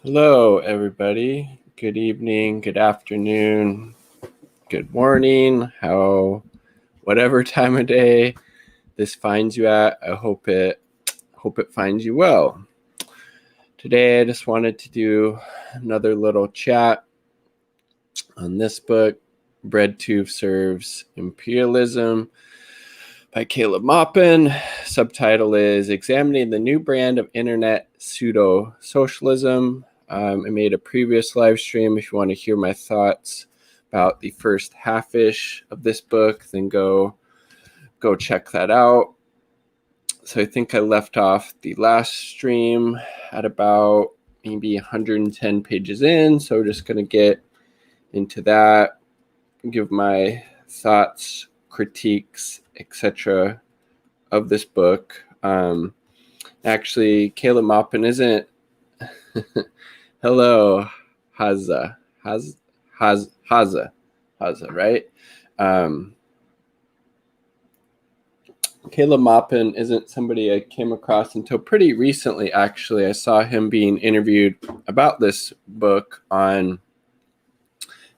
Hello, everybody. Good evening, good afternoon, good morning, whatever time of day this finds you at. I hope it finds you well. Today, I just wanted to do another little chat on this book, BreadTube Serves Imperialism by Caleb Maupin. Subtitle is Examining the New Brand of Internet Pseudo-Socialism. I made a previous live stream. If you want to hear my thoughts about the first half-ish of this book, then go check that out. So I think I left off the last stream at about maybe 110 pages in. So we're just going to get into that, give my thoughts, critiques, etc. of this book. Actually, Caleb Maupin isn't... Hello, Haza, right? Caleb Maupin isn't somebody I came across until pretty recently, actually. I saw him being interviewed about this book on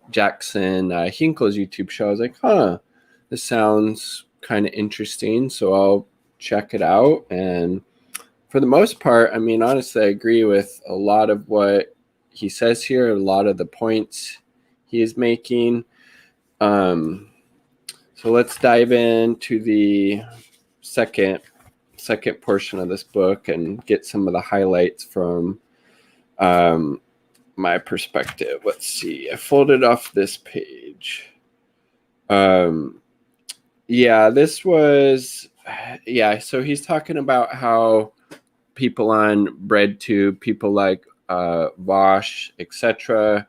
Jackson Hinkle's YouTube show. I was like, this sounds kind of interesting, so I'll check it out. And for the most part, I mean, honestly, I agree with a lot of what he says here, a lot of the points he is making. So let's dive into the second portion of this book and get some of the highlights from my perspective. Let's see. I folded off this page. This was, so he's talking about how people on BreadTube, people like Vosh, etc.,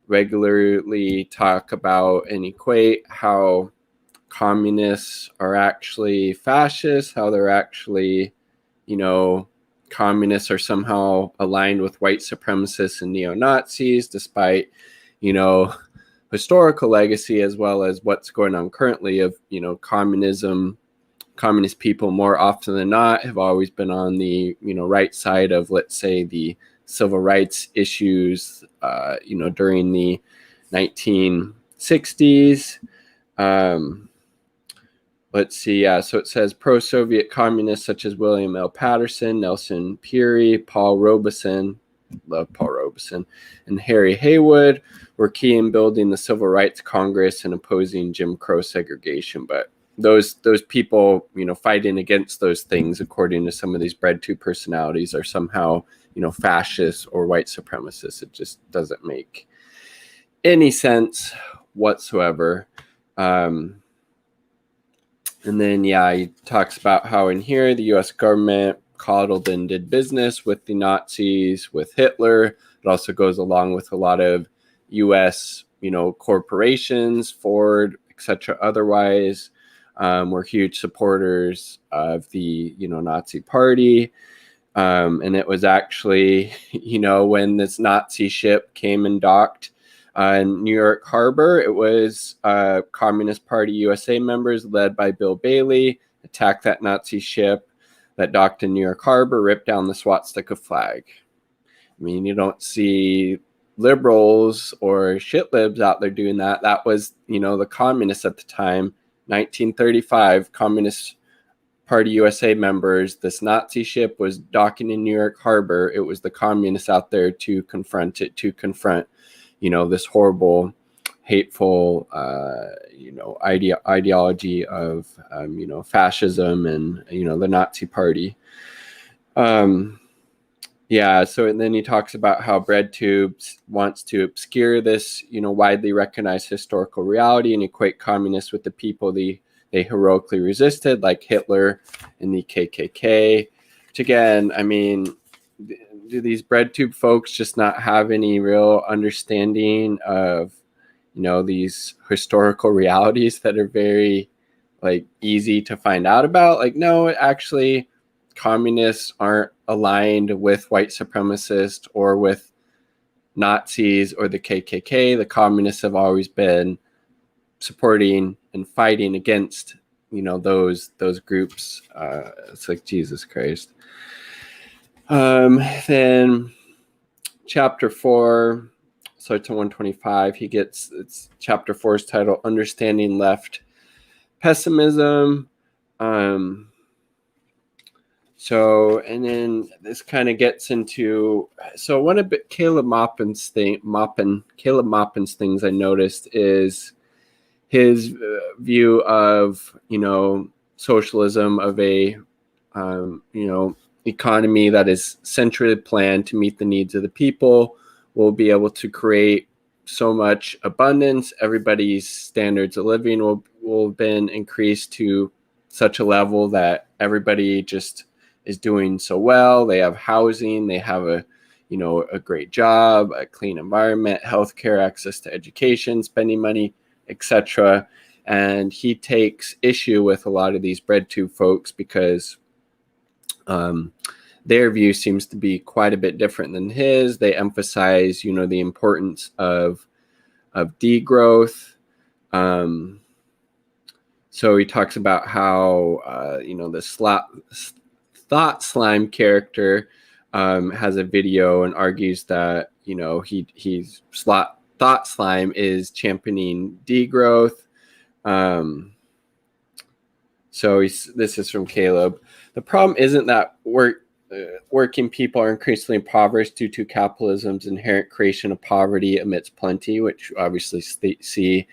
regularly talk about and equate how communists are actually fascists, how they're actually, communists are somehow aligned with white supremacists and neo-Nazis, despite, historical legacy as well as what's going on currently of, communism. Communist people more often than not have always been on the, right side of, let's say, the civil rights issues, during the 1960s. Let's see. So it says pro-Soviet communists such as William L. Patterson, Nelson Peary, Paul Robeson, love Paul Robeson, and Harry Haywood were key in building the Civil Rights Congress and opposing Jim Crow segregation. But those people, fighting against those things, according to some of these BreadTube personalities, are somehow, fascists or white supremacists. It just doesn't make any sense whatsoever. And then, he talks about how in here the U.S. government coddled and did business with the Nazis, with Hitler. It also goes along with a lot of U.S., corporations, Ford, etc. Otherwise, were huge supporters of the, Nazi party. And it was actually, when this Nazi ship came and docked in New York Harbor, it was Communist Party USA members led by Bill Bailey attacked that Nazi ship that docked in New York Harbor, ripped down the swastika flag. I mean, you don't see liberals or shitlibs out there doing that. That was, the communists at the time. 1935, Communist Party USA members. This Nazi ship was docking in New York Harbor. It was the communists out there to confront this horrible, hateful, ideology of, fascism and, the Nazi party. So and then he talks about how BreadTube wants to obscure this, widely recognized historical reality and equate communists with the people they heroically resisted, like Hitler and the KKK. Which again, I mean, do these BreadTube folks just not have any real understanding of, these historical realities that are very, easy to find out about? No, actually, communists aren't aligned with white supremacists or with Nazis or the KKK. The communists have always been supporting and fighting against, those groups. It's like, Jesus Christ. Then chapter 4 starts on 125. It's chapter 4 is titled Understanding Left Pessimism. So, and then this kind of gets into, so one of Caleb Maupin's things I noticed is his view of, socialism, of a, economy that is centrally planned to meet the needs of the people, will be able to create so much abundance. Everybody's standards of living will have been increased to such a level that everybody just is doing so well. They have housing, they have a great job, a clean environment, healthcare, access to education, spending money, etc. And he takes issue with a lot of these BreadTube folks because their view seems to be quite a bit different than his. They emphasize, the importance of degrowth. So he talks about how, the Thought Slime character has a video and argues that, Thought Slime is championing degrowth. So this is from Caleb. The problem isn't that working people are increasingly impoverished due to capitalism's inherent creation of poverty amidst plenty, which obviously see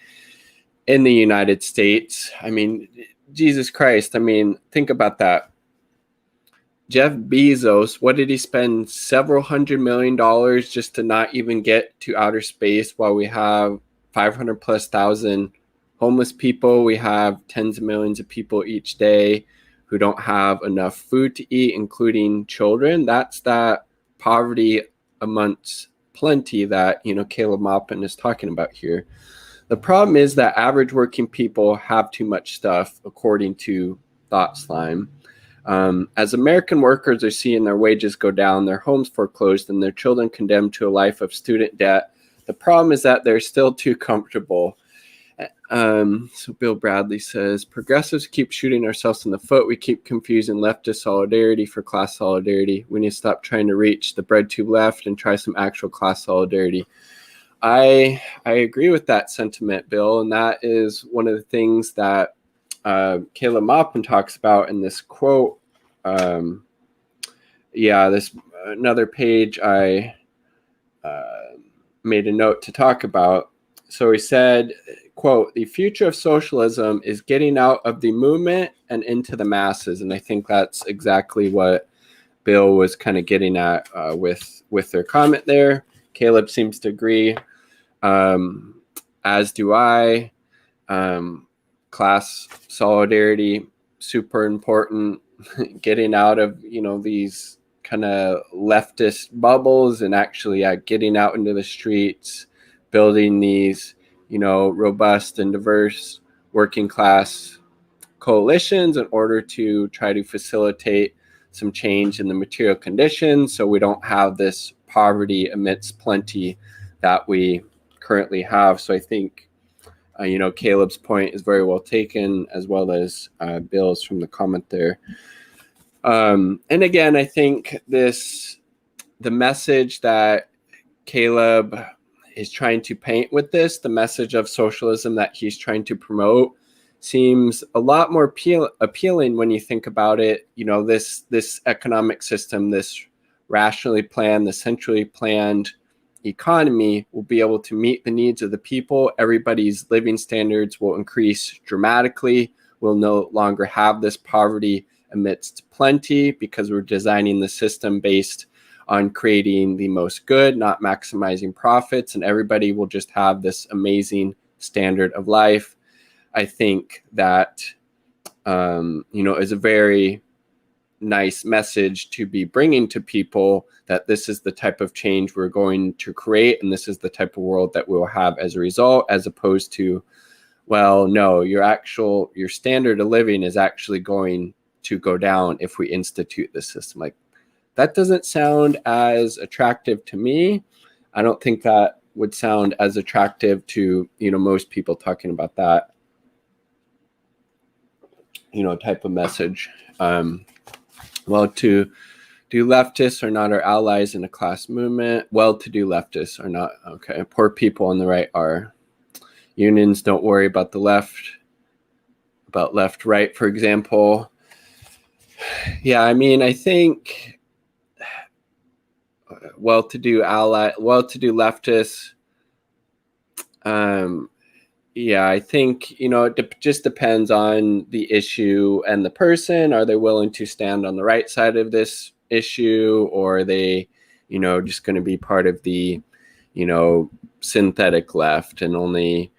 in the United States. I mean, Jesus Christ. I mean, think about that. Jeff Bezos, what did he spend? Several $100 million just to not even get to outer space, while we have 500,000+ homeless people. We have tens of millions of people each day who don't have enough food to eat, including children. That's that poverty amongst plenty that, Caleb Maupin is talking about here. The problem is that average working people have too much stuff, according to Thought Slime. As American workers are seeing their wages go down, their homes foreclosed, and their children condemned to a life of student debt, the problem is that they're still too comfortable. So Bill Bradley says, progressives keep shooting ourselves in the foot. We keep confusing leftist solidarity for class solidarity. We need to stop trying to reach the BreadTube left and try some actual class solidarity. I agree with that sentiment, Bill, and that is one of the things that Caleb Maupin talks about in this quote. This another page I made a note to talk about. So he said, quote, the future of socialism is getting out of the movement and into the masses. And I think that's exactly what Bill was kind of getting at with their comment there. Caleb seems to agree, as do I. Class solidarity, super important. Getting out of, these kind of leftist bubbles and actually getting out into the streets, building these, robust and diverse working class coalitions in order to try to facilitate some change in the material conditions so we don't have this poverty amidst plenty that we currently have. So I think, Caleb's point is very well taken, as well as Bill's from the comment there. And again, I think the message that Caleb is trying to paint with this, the message of socialism that he's trying to promote, seems a lot more appealing when you think about it. This economic system, this rationally planned, the centrally planned economy will be able to meet the needs of the people. Everybody's living standards will increase dramatically. We'll no longer have this poverty amidst plenty because we're designing the system based on creating the most good, not maximizing profits, and everybody will just have this amazing standard of life. I think that, is a very nice message to be bringing to people, that this is the type of change we're going to create, and this is the type of world that we'll have as a result, as opposed to, well, no, your standard of living is actually going to go down if we institute this system. Like, that doesn't sound as attractive to me. I don't think that would sound as attractive to, most people talking about that, type of message. Well, to Do leftists are not our allies in a class movement? Well-to-do leftists are not. Okay. Poor people on the right are. Unions don't worry about the left, about left-right, for example. Yeah, I mean, I think well-to-do leftists, yeah, I think, it just depends on the issue and the person. Are they willing to stand on the right side of this issue, or are they, just going to be part of the, synthetic left and only,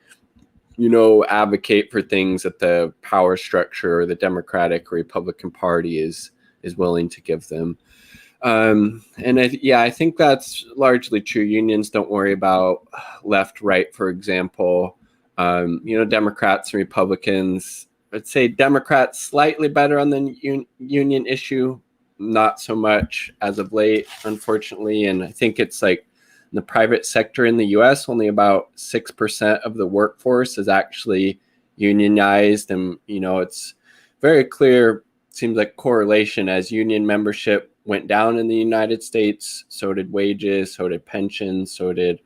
advocate for things that the power structure or the Democratic or Republican Party is willing to give them. And I think that's largely true. Unions don't worry about left, right, for example. Democrats and Republicans, I'd say Democrats slightly better on the union issue, not so much as of late, unfortunately. And I think it's like in the private sector in the US, only about 6% of the workforce is actually unionized. And, it's very clear, seems like correlation as union membership went down in the United States, so did wages, so did pensions, so did,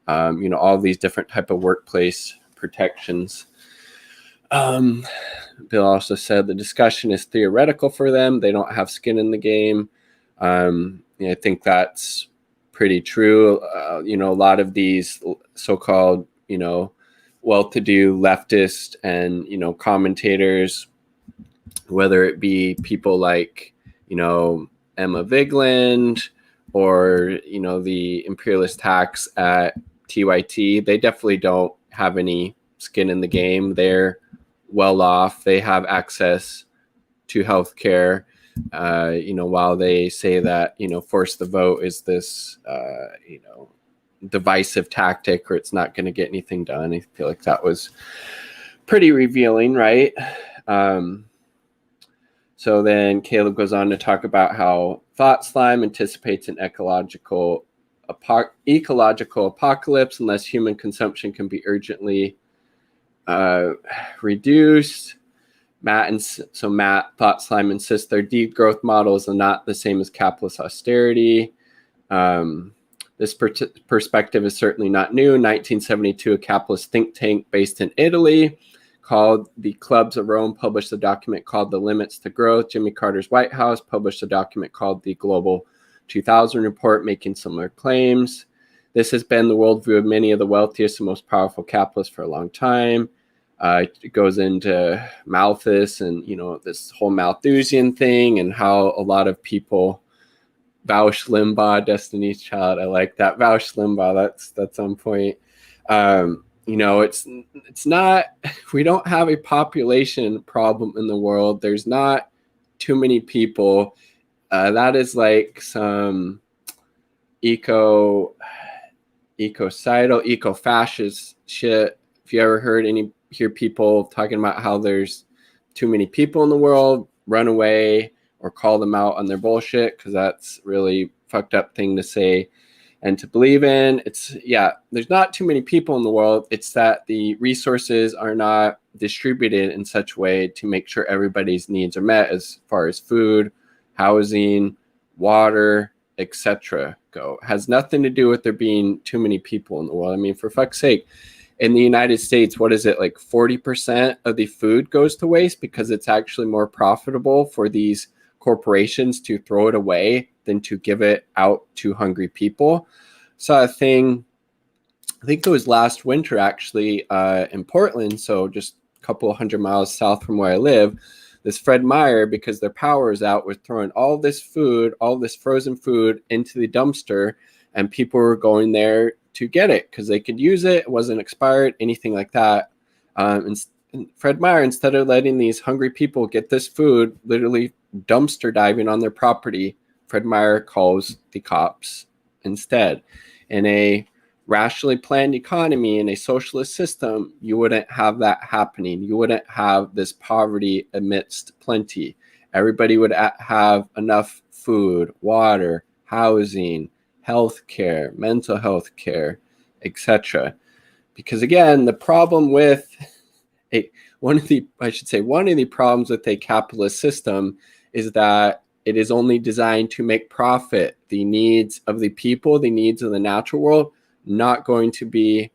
all these different type of workplace protections. Bill also said the discussion is theoretical for them. They don't have skin in the game. I think that's pretty true. A lot of these so-called, well-to-do leftist and, commentators, whether it be people like, Emma Vigeland or, the imperialist hacks at TYT, they definitely don't have any skin in the game. They're well off. They have access to healthcare. While they say that, force the vote is this, divisive tactic, or it's not going to get anything done. I feel like that was pretty revealing, right? So then Caleb goes on to talk about how thought slime anticipates an ecological apocalypse unless human consumption can be urgently reduced. Matt, thought slime insists their degrowth models are not the same as capitalist austerity. This perspective is certainly not new. In 1972, a capitalist think tank based in Italy called the Clubs of Rome published a document called The Limits to Growth. Jimmy Carter's White House published a document called the Global 2000 Report, making similar claims. This has been the worldview of many of the wealthiest and most powerful capitalists for a long time. It goes into Malthus and, this whole Malthusian thing and how a lot of people, Bausch Limbaugh, Destiny's Child, I like that. Bausch Limbaugh, that's on point. It's not, we don't have a population problem in the world. There's not too many people. That is like some ecocidal, eco-fascist shit. If you ever hear people talking about how there's too many people in the world, run away or call them out on their bullshit, because that's really fucked up thing to say and to believe in. There's not too many people in the world. It's that the resources are not distributed in such a way to make sure everybody's needs are met as far as food, housing, water, etc. go. It has nothing to do with there being too many people in the world. I mean, for fuck's sake, in the United States, what is it, like 40% of the food goes to waste because it's actually more profitable for these corporations to throw it away than to give it out to hungry people. Saw a thing, I think it was last winter actually, in Portland, so just a couple 100 miles south from where I live. This Fred Meyer, because their power is out, was throwing all this food, all this frozen food into the dumpster, and people were going there to get it because they could use it. It wasn't expired, anything like that. And Fred Meyer, instead of letting these hungry people get this food, literally dumpster diving on their property, Fred Meyer calls the cops instead. In a rationally planned economy, in a socialist system, you wouldn't have that happening. You wouldn't have this poverty amidst plenty. Everybody would have enough food, water, housing, healthcare, mental health care, etc. Because again, the problem with one of the problems with a capitalist system is that it is only designed to make profit. The needs of the people, the needs of the natural world, not going to be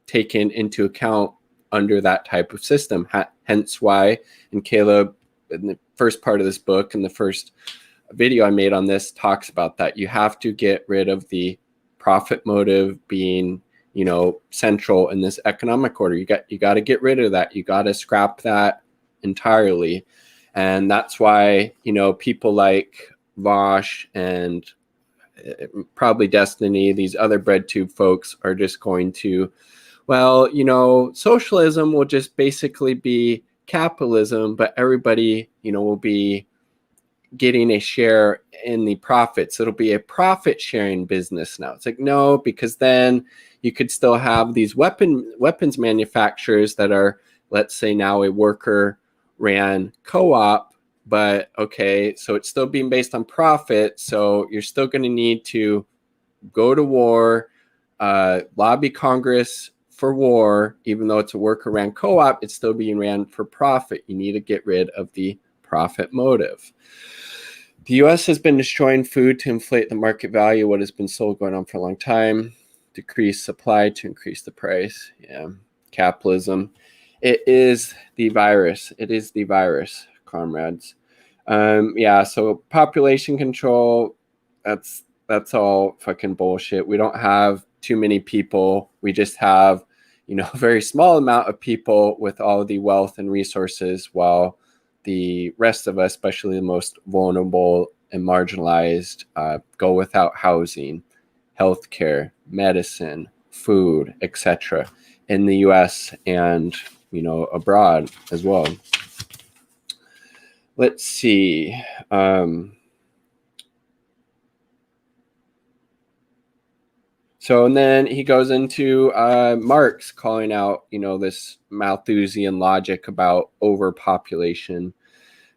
taken into account under that type of system. Hence why, and Caleb, in the first part of this book, and the first video I made on this, talks about that. You have to get rid of the profit motive being, central in this economic order. You got to get rid of that. You got to scrap that entirely. And that's why, people like Vosh and probably Destiny, these other BreadTube folks, are just going to, socialism will just basically be capitalism, but everybody, will be getting a share in the profits. It'll be a profit sharing business now. It's like, no, because then you could still have these weapons manufacturers that are, let's say now, a worker ran co-op, but okay, so it's still being based on profit. So you're still going to need to go to war, lobby Congress for war, even though it's a worker ran co-op, it's still being ran for profit. You need to get rid of the profit motive. The U.S. has been destroying food to inflate the market value, what has been sold going on for a long time, decrease supply to increase the price. Yeah, capitalism. It is the virus. It is the virus, comrades. So population control, that's all fucking bullshit. We don't have too many people. We just have, a very small amount of people with all the wealth and resources, while the rest of us, especially the most vulnerable and marginalized, go without housing, healthcare, medicine, food, etc. in the U.S. and, abroad as well. Let's see. So, and then he goes into Marx calling out, this Malthusian logic about overpopulation.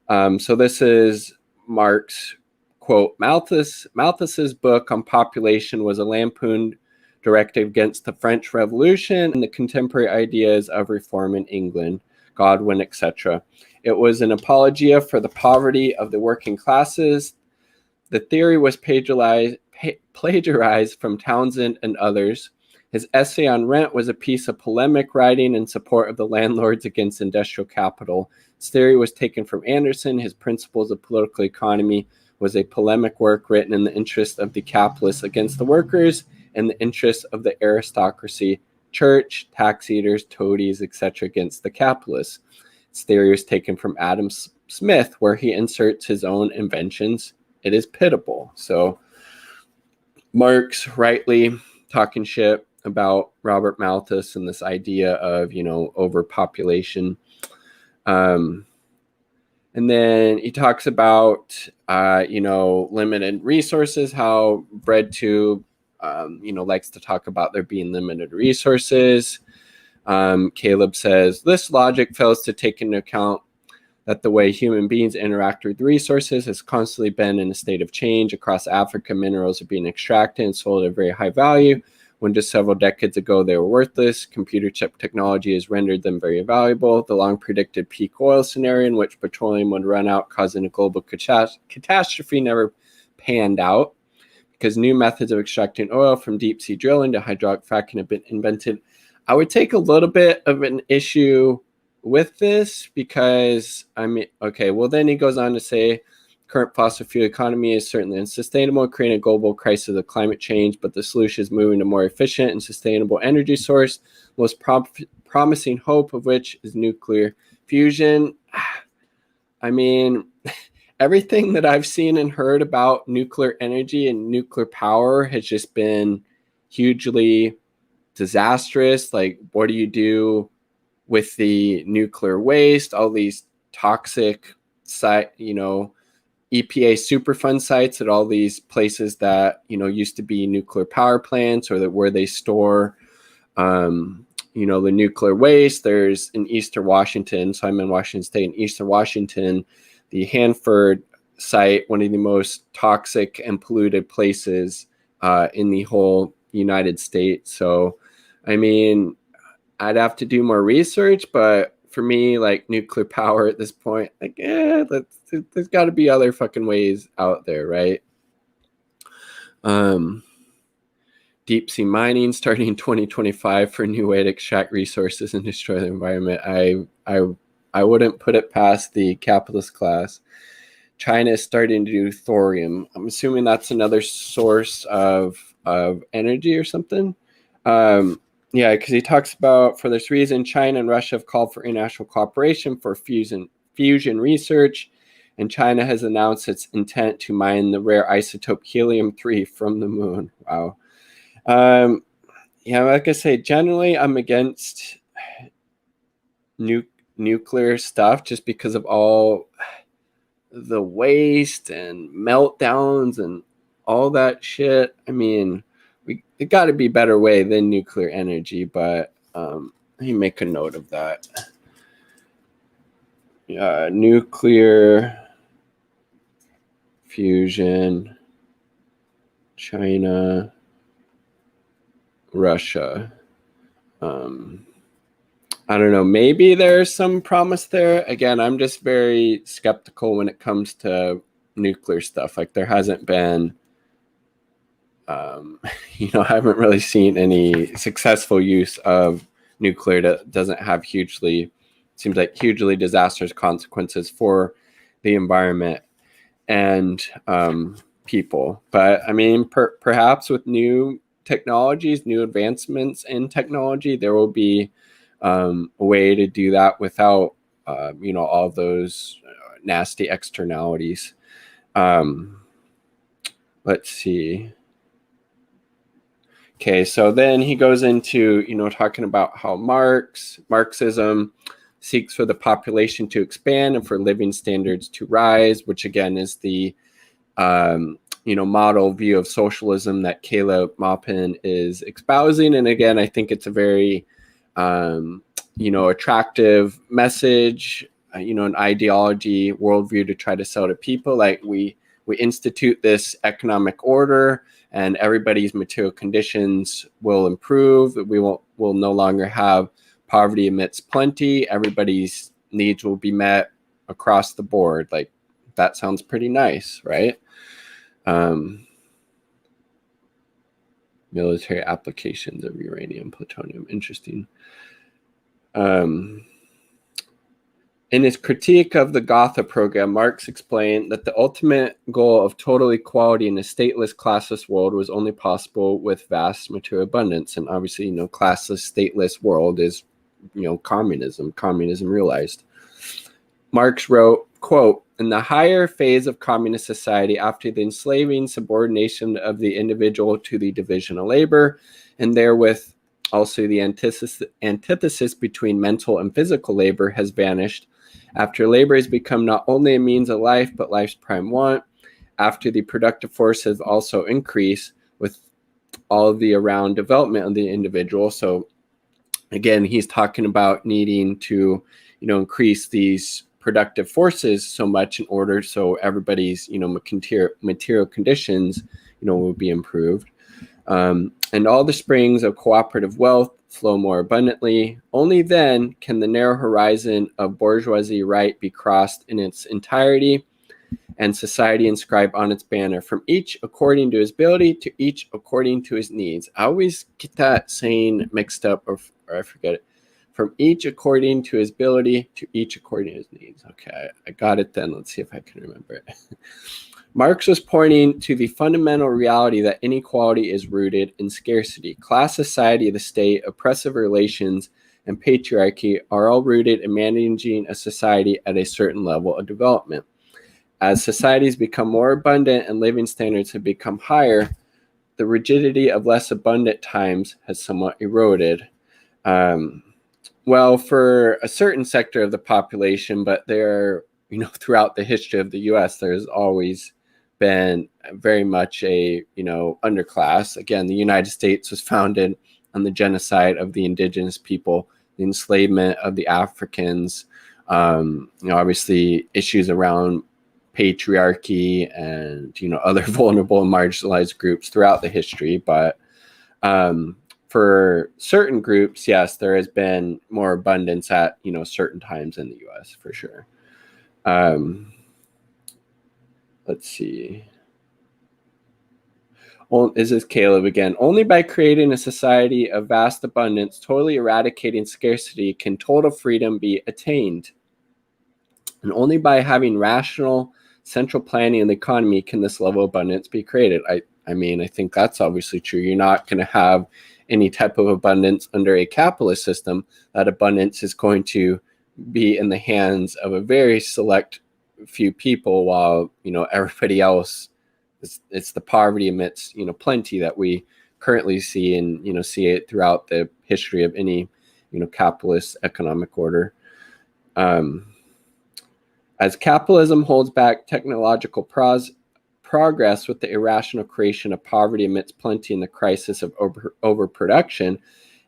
So this is Marx, quote, Malthus's book on population was a lampoon directed against the French Revolution and the contemporary ideas of reform in England, Godwin, etc. It was an apologia for the poverty of the working classes. The theory was plagiarized from Townsend and others. His essay on rent was a piece of polemic writing in support of the landlords against industrial capital. His theory was taken from Anderson. His Principles of Political Economy was a polemic work written in the interest of the capitalists against the workers and the interest of the aristocracy, church, tax eaters, toadies, etc. against the capitalists. His theory was taken from Adam Smith, where he inserts his own inventions. It is pitiable. So Marx rightly talking shit about Robert Malthus and this idea of, overpopulation. And then he talks about, limited resources, how BreadTube, likes to talk about there being limited resources. Caleb says, this logic fails to take into account that the way human beings interact with resources has constantly been in a state of change. Across Africa, minerals are being extracted and sold at a very high value, when just several decades ago they were worthless. Computer chip technology has rendered them very valuable. The long predicted peak oil scenario in which petroleum would run out, causing a global catastrophe, never panned out, because new methods of extracting oil, from deep sea drilling to hydraulic fracking, have been invented. I would take a little bit of an issue with this, because then he goes on to say, current fossil fuel economy is certainly unsustainable, creating a global crisis of climate change, but the solution is moving to more efficient and sustainable energy source, most promising hope of which is nuclear fusion. Everything that I've seen and heard about nuclear energy and nuclear power has just been hugely disastrous. Like, what do you do with the nuclear waste, all these toxic EPA Superfund sites at all these places that, used to be nuclear power plants, or that where they store, the nuclear waste. There's in Eastern Washington. So I'm in Washington State. In Eastern Washington, the Hanford site, one of the most toxic and polluted places in the whole United States. So, I'd have to do more research, but for me, like nuclear power at this point, like, there's got to be other fucking ways out there, right? Deep sea mining starting in 2025 for a new way to extract resources and destroy the environment. I wouldn't put it past the capitalist class. China is starting to do thorium. I'm assuming that's another source of energy or something. Yeah, because he talks about, for this reason, China and Russia have called for international cooperation for fusion research, and China has announced its intent to mine the rare isotope helium-3 from the moon. Wow. Yeah, like I say, generally I'm against nuclear stuff just because of all the waste and meltdowns and all that shit. I mean, it got to be a better way than nuclear energy, but let me make a note of that. Nuclear fusion, China, Russia. I don't know. Maybe there's some promise there. Again, I'm just very skeptical when it comes to nuclear stuff. Like there hasn't been, I haven't really seen any successful use of nuclear that doesn't have hugely disastrous consequences for the environment and people. But I mean, perhaps with new technologies, new advancements in technology, there will be a way to do that without, all those nasty externalities. Let's see. Okay, so then he goes into, talking about how Marxism seeks for the population to expand and for living standards to rise, which again is the, model view of socialism that Caleb Maupin is espousing. And again, I think it's a very, attractive message, an ideology, worldview to try to sell to people. Like we institute this economic order and everybody's material conditions will improve. We'll no longer have poverty amidst plenty. Everybody's needs will be met across the board. Like that sounds pretty nice, right? Military applications of uranium, plutonium. Interesting. In his critique of the Gotha program, Marx explained that the ultimate goal of total equality in a stateless, classless world was only possible with vast material abundance. And obviously, classless, stateless world is, communism realized. Marx wrote, quote, "In the higher phase of communist society, after the enslaving subordination of the individual to the division of labor, and therewith also the antithesis between mental and physical labor has vanished, after labor has become not only a means of life, but life's prime want, after the productive force has also increased with all of the around development of the individual." So again, he's talking about needing to, increase these productive forces so much in order so everybody's, material conditions, will be improved. And all the springs of cooperative wealth flow more abundantly. Only then can the narrow horizon of bourgeoisie right be crossed in its entirety, and society inscribe on its banner, "From each according to his ability, to each according to his needs." I always get that saying mixed up, or I forget it. From each according to his ability, to each according to his needs. Okay, I got it then. Let's see if I can remember it. Marx was pointing to the fundamental reality that inequality is rooted in scarcity. Class society, the state, oppressive relations, and patriarchy are all rooted in managing a society at a certain level of development. As societies become more abundant and living standards have become higher, the rigidity of less abundant times has somewhat eroded. Well, for a certain sector of the population, but there, throughout the history of the U.S., there's always been very much a, underclass. Again, the United States was founded on the genocide of the indigenous people, the enslavement of the Africans, obviously issues around patriarchy and, other vulnerable and marginalized groups throughout the history. But for certain groups, yes, there has been more abundance at, certain times in the US for sure. Let's see. This is Caleb again. Only by creating a society of vast abundance, totally eradicating scarcity, can total freedom be attained. And only by having rational central planning in the economy can this level of abundance be created. I mean, I think that's obviously true. You're not going to have any type of abundance under a capitalist system. That abundance is going to be in the hands of a very select few people, while everybody else, it's the poverty amidst plenty that we currently see, and see it throughout the history of any capitalist economic order. As capitalism holds back technological progress with the irrational creation of poverty amidst plenty and the crisis of overproduction,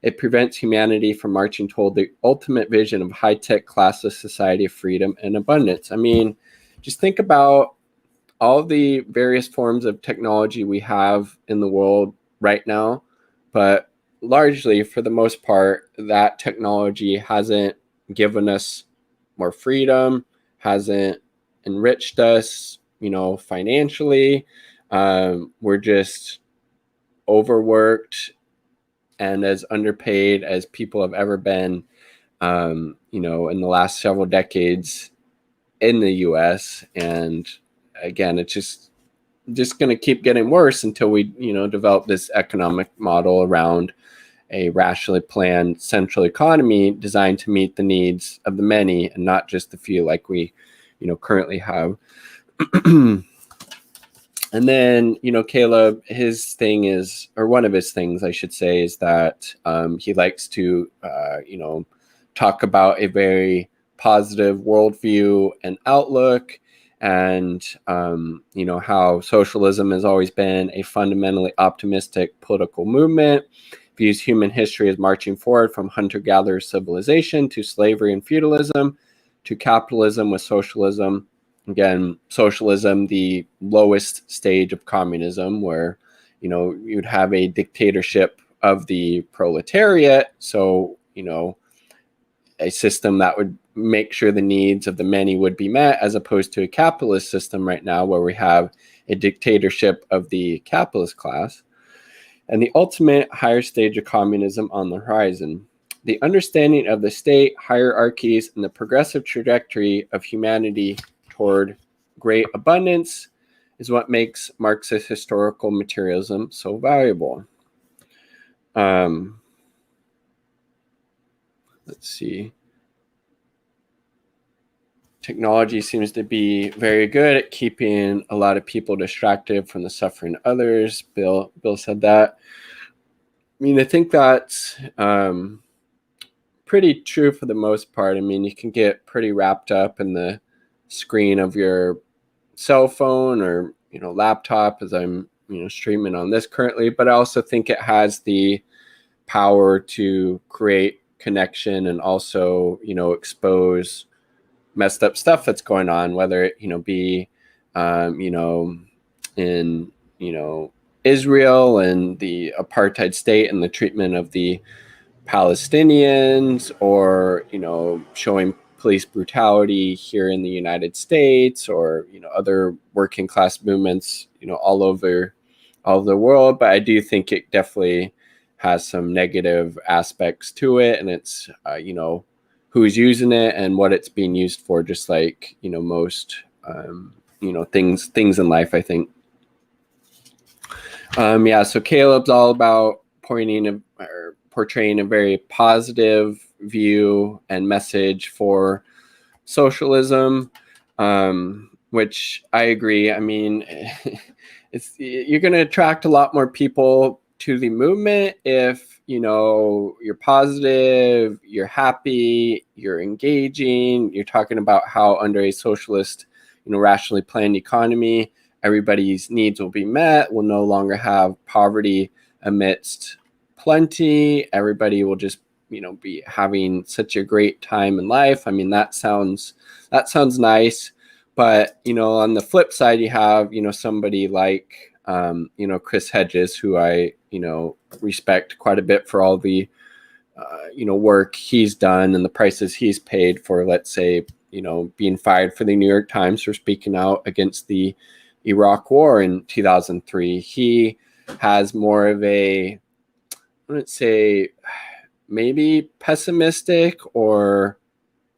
it prevents humanity from marching toward the ultimate vision of high-tech classless society of freedom and abundance. I mean, just think about all of the various forms of technology we have in the world right now, but largely, for the most part, that technology hasn't given us more freedom, hasn't enriched us, financially. We're just overworked and as underpaid as people have ever been, in the last several decades in the US. And again, it's just going to keep getting worse until we, develop this economic model around a rationally planned central economy designed to meet the needs of the many and not just the few, like we, currently have. And then, Caleb, his thing is, or one of his things, I should say, is that he likes to, talk about a very positive worldview and outlook, and, how socialism has always been a fundamentally optimistic political movement, views human history as marching forward from hunter-gatherer civilization to slavery and feudalism to capitalism with socialism. Again, socialism, the lowest stage of communism, where, you'd have a dictatorship of the proletariat. So, a system that would make sure the needs of the many would be met, as opposed to a capitalist system right now where we have a dictatorship of the capitalist class. And the ultimate higher stage of communism on the horizon. The understanding of the state, hierarchies, and the progressive trajectory of humanity toward great abundance is what makes Marxist historical materialism so valuable. Let's see. Technology seems to be very good at keeping a lot of people distracted from the suffering of others. Bill said that. I mean, I think that's pretty true for the most part. I mean, you can get pretty wrapped up in the screen of your cell phone or, laptop, as I'm, streaming on this currently. But I also think it has the power to create connection and also, expose messed up stuff that's going on, whether it, be, in, Israel and the apartheid state and the treatment of the Palestinians, or, showing police brutality here in the United States, or, other working class movements, all over the world. But I do think it definitely has some negative aspects to it, and it's, who's using it and what it's being used for, just like, most, things in life, I think. So Caleb's all about portraying a very positive view and message for socialism, which I agree. I mean, you're going to attract a lot more people to the movement if, you're positive, you're happy, you're engaging, you're talking about how under a socialist, rationally planned economy, everybody's needs will be met. We'll no longer have poverty amidst plenty. Everybody will just, be having such a great time in life. I mean, that sounds nice. But, on the flip side, you have, somebody like, Chris Hedges, who I, respect quite a bit for all the, work he's done and the prices he's paid for, let's say, being fired for the New York Times for speaking out against the Iraq War in 2003. He has more of a, I wouldn't say maybe pessimistic or,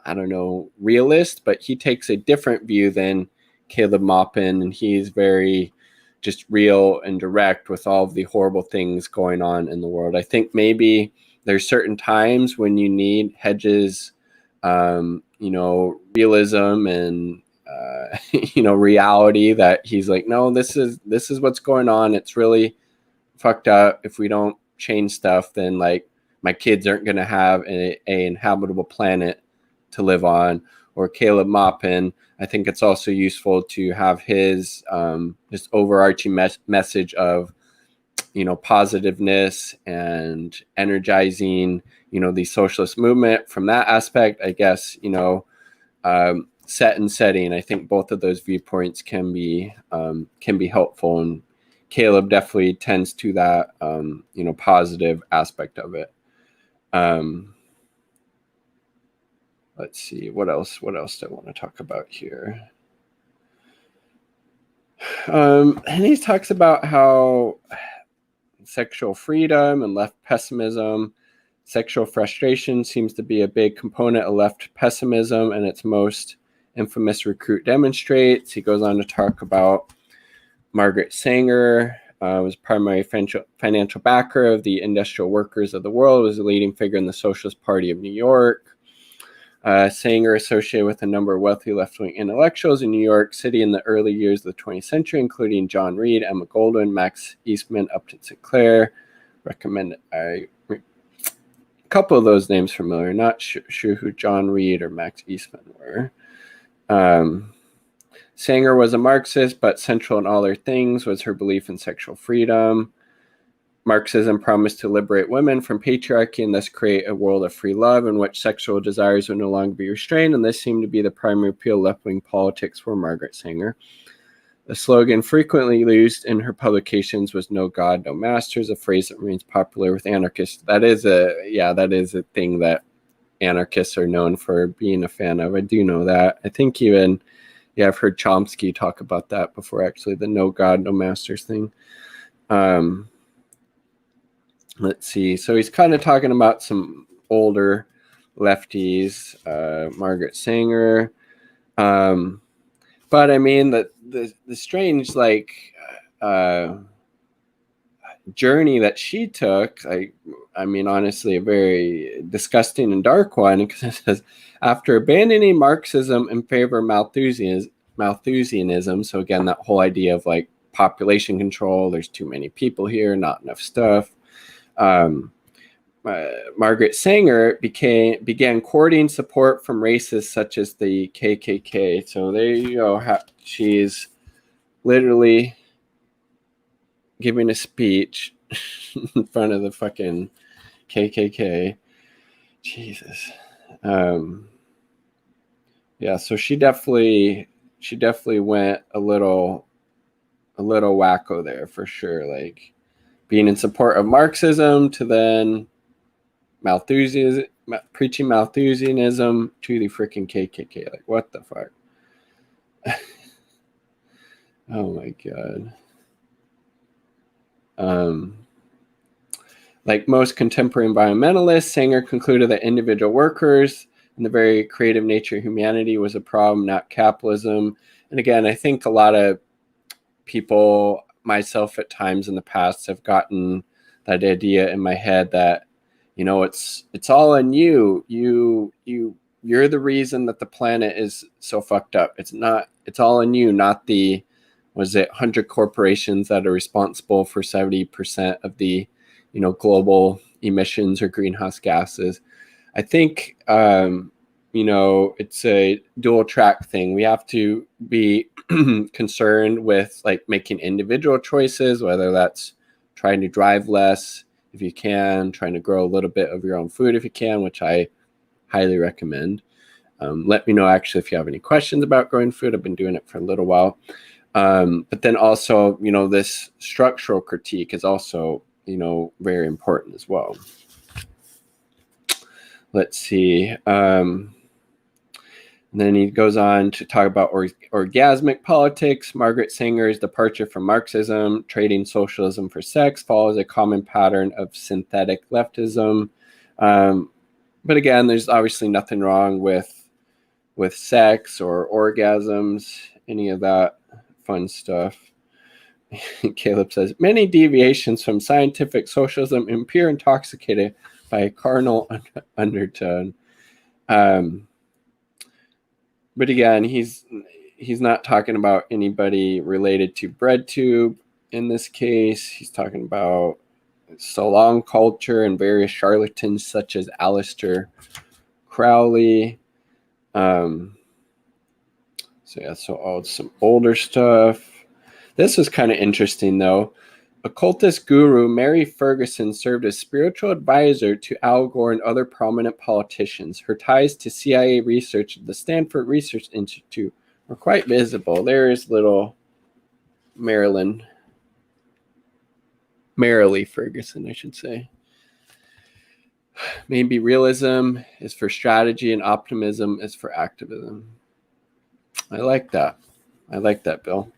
I don't know, realist, but he takes a different view than Caleb Maupin, and he's very just real and direct with all of the horrible things going on in the world. I think maybe there's certain times when you need Hedges, realism and reality, that he's like, no, this is what's going on. It's really fucked up. If we don't change stuff, then like my kids aren't going to have a inhabitable planet to live on. Or Caleb Maupin, I think it's also useful to have his just overarching message of, positiveness and energizing, the socialist movement from that aspect. I guess, set and setting. I think both of those viewpoints can be helpful, and Caleb definitely tends to that, positive aspect of it. Let's see, what else do I want to talk about here? And he talks about how sexual freedom and left pessimism, sexual frustration seems to be a big component of left pessimism, and its most infamous recruit demonstrates. He goes on to talk about Margaret Sanger, was primary financial backer of the industrial workers of the world, was a leading figure in the Socialist Party of New York. Sanger associated with a number of wealthy left-wing intellectuals in New York City in the early years of the 20th century, including John Reed, Emma Goldwyn, Max Eastman, Upton Sinclair. A couple of those names familiar. Not sure who John Reed or Max Eastman were. Sanger was a Marxist, but central in all her things was her belief in sexual freedom. Marxism promised to liberate women from patriarchy and thus create a world of free love in which sexual desires would no longer be restrained, and this seemed to be the primary appeal of left-wing politics for Margaret Sanger. The slogan frequently used in her publications was "No God, no masters," a phrase that remains popular with anarchists. That is a thing that anarchists are known for being a fan of. I do know that. I think even, I've heard Chomsky talk about that before, actually, the "No God, no masters" thing. Let's see. So he's kind of talking about some older lefties, Margaret Sanger. But I mean, the strange, journey that she took, I mean, honestly, a very disgusting and dark one, because it says, after abandoning Marxism in favor of Malthusianism, so again, that whole idea of like population control, there's too many people here, not enough stuff. Margaret Sanger began courting support from racists such as the KKK. So there you go. She's literally giving a speech in front of the fucking KKK. Jesus. So she definitely went a little wacko there for sure. Like, being in support of Marxism to then preaching Malthusianism to the freaking KKK. Like, what the fuck? Oh my God. Like most contemporary environmentalists, Sanger concluded that individual workers and the very creative nature of humanity was a problem, not capitalism. And again, I think a lot of people, myself at times in the past, have gotten that idea in my head that, it's all on you. You're the reason that the planet is so fucked up. It's all on you, not the 100 corporations that are responsible for 70% of the, global emissions or greenhouse gases. I think, it's a dual track thing. We have to be concerned with like making individual choices, whether that's trying to drive less if you can, trying to grow a little bit of your own food if you can, which I highly recommend. Let me know actually if you have any questions about growing food. I've been doing it for a little while. But then also, this structural critique is also, very important as well. Let's see. And then he goes on to talk about orgasmic politics. Margaret Sanger's departure from Marxism, trading socialism for sex, follows a common pattern of synthetic leftism. But again, there's obviously nothing wrong with sex or orgasms, any of that fun stuff. Caleb says, many deviations from scientific socialism appear intoxicated by a carnal undertone. But again, he's not talking about anybody related to BreadTube in this case. He's talking about salon culture and various charlatans such as Aleister Crowley. So some older stuff. This was kind of interesting, though. Occultist guru Mary Ferguson served as spiritual advisor to Al Gore and other prominent politicians. Her ties to CIA research at the Stanford Research Institute were quite visible. There is little Marilyn Ferguson, I should say. Maybe realism is for strategy and optimism is for activism. I like that. Bill.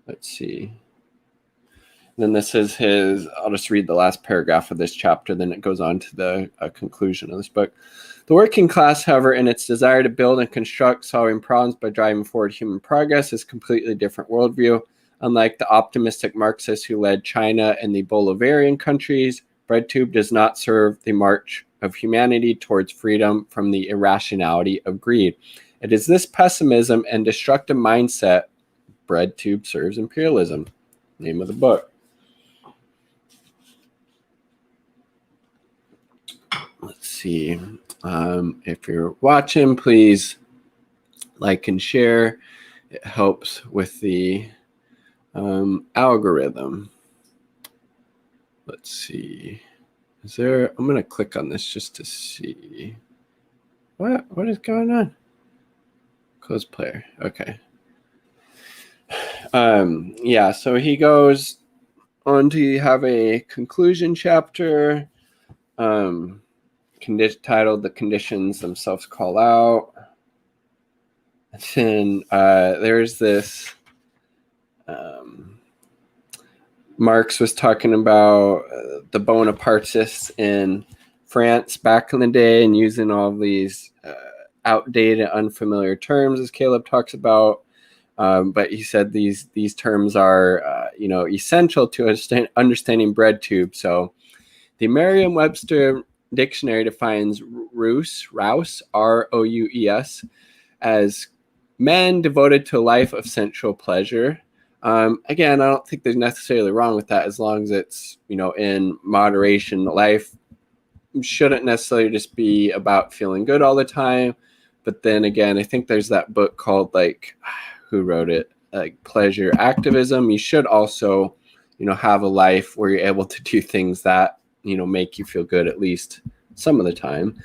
Let's see. Then this is I'll just read the last paragraph of this chapter, then it goes on to the conclusion of this book. The working class, however, in its desire to build and construct, solving problems by driving forward human progress, is a completely different worldview. Unlike the optimistic Marxists who led China and the Bolivarian countries, BreadTube does not serve the march of humanity towards freedom from the irrationality of greed. It is this pessimism and destructive mindset BreadTube serves imperialism. Name of the book. Let's see. If you're watching, please like and share. It helps with the algorithm. Let's see. I'm going to click on this just to see. What is going on? Close player. Okay. So he goes on to have a conclusion chapter titled The Conditions Themselves Call Out. And then there's this Marx was talking about the Bonapartists in France back in the day and using all these outdated, unfamiliar terms, as Caleb talks about. But he said these terms are, essential to understanding BreadTube. So the Merriam-Webster dictionary defines Rouse, R-O-U-E-S, as men devoted to a life of sensual pleasure. Again, I don't think there's necessarily wrong with that as long as it's, in moderation. Life shouldn't necessarily just be about feeling good all the time. But then again, I think there's that book called, who wrote it? Pleasure Activism. You should also, have a life where you're able to do things that, make you feel good at least some of the time.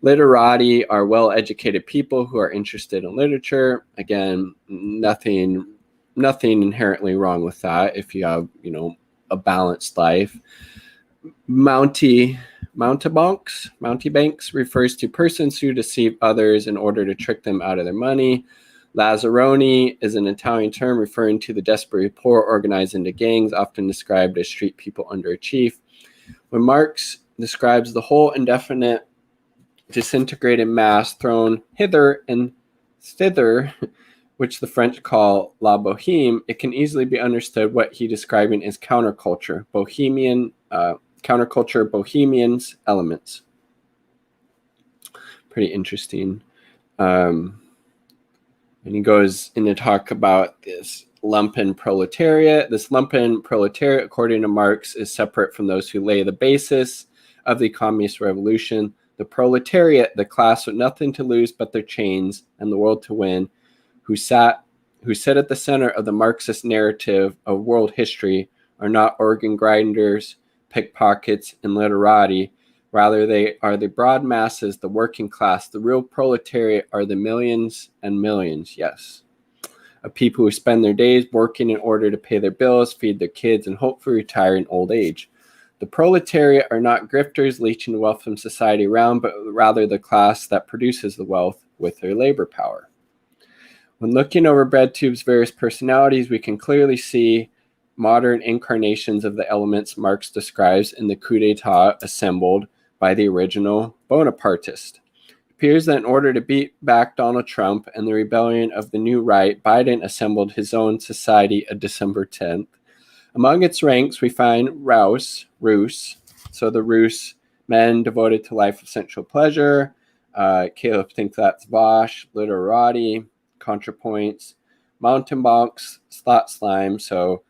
Literati are well-educated people who are interested in literature. Again, nothing inherently wrong with that if you have, a balanced life. Mountebanks refers to persons who deceive others in order to trick them out of their money. Lazzaroni is an Italian term referring to the desperately poor organized into gangs, often described as street people under a chief. When Marx describes the whole indefinite disintegrated mass thrown hither and thither, which the French call la bohème, it can easily be understood what he's describing is counterculture, bohemians elements. Pretty interesting. And he goes in to talk about this lumpen proletariat. This lumpen proletariat, according to Marx, is separate from those who lay the basis of the communist revolution. The proletariat, the class with nothing to lose but their chains and the world to win, who sit at the center of the Marxist narrative of world history, are not organ grinders, pickpockets, and literati, Rather, they are the broad masses, the working class. The real proletariat are the millions and millions, yes, of people who spend their days working in order to pay their bills, feed their kids, and hopefully retire in old age. The proletariat are not grifters leeching the wealth from society around, but rather the class that produces the wealth with their labor power. When looking over BreadTube's various personalities, we can clearly see modern incarnations of the elements Marx describes in the coup d'etat assembled by the original Bonapartist. It appears that in order to beat back Donald Trump and the rebellion of the new right, Biden assembled his own society on December 10th. Among its ranks, we find Rus, so the Rus men devoted to life of sensual pleasure. Caleb thinks that's Vosh, literati, ContraPoints, mountebanks, slot slime. So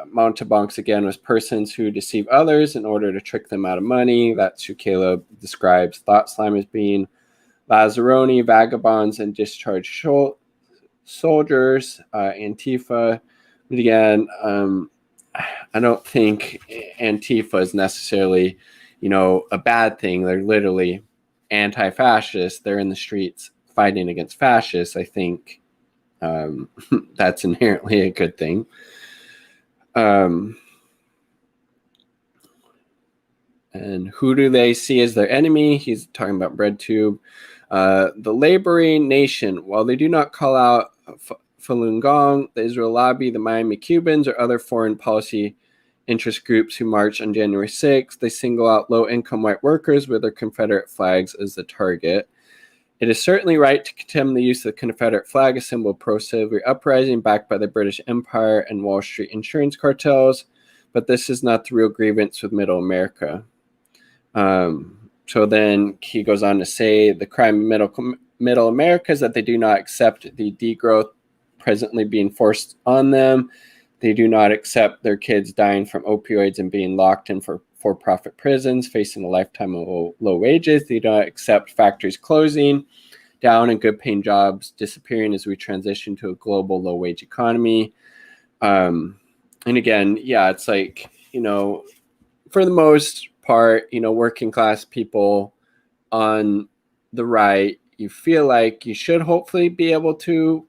mountebanks, again, was persons who deceive others in order to trick them out of money. That's who Caleb describes thought slime as being. Lazzaroni, vagabonds, and discharged soldiers, Antifa. But again, I don't think Antifa is necessarily, a bad thing. They're literally anti-fascist. They're in the streets fighting against fascists. I think that's inherently a good thing. And who do they see as their enemy? He's talking about BreadTube. The laboring nation. While they do not call out Falun Gong, the Israel Lobby, the Miami Cubans, or other foreign policy interest groups who marched on January 6th, they single out low-income white workers with their Confederate flags as the target. It is certainly right to condemn the use of the Confederate flag, a symbol of pro-slavery uprising backed by the British Empire and Wall Street insurance cartels, but this is not the real grievance with Middle America. So then he goes on to say the crime in Middle America is that they do not accept the degrowth presently being forced on them. They do not accept their kids dying from opioids and being locked in for-profit prisons, facing a lifetime of low wages. They do not accept factories closing down and good-paying jobs disappearing as we transition to a global low-wage economy. And again, yeah, it's like, for the most part, working class people on the right, you feel like you should hopefully be able to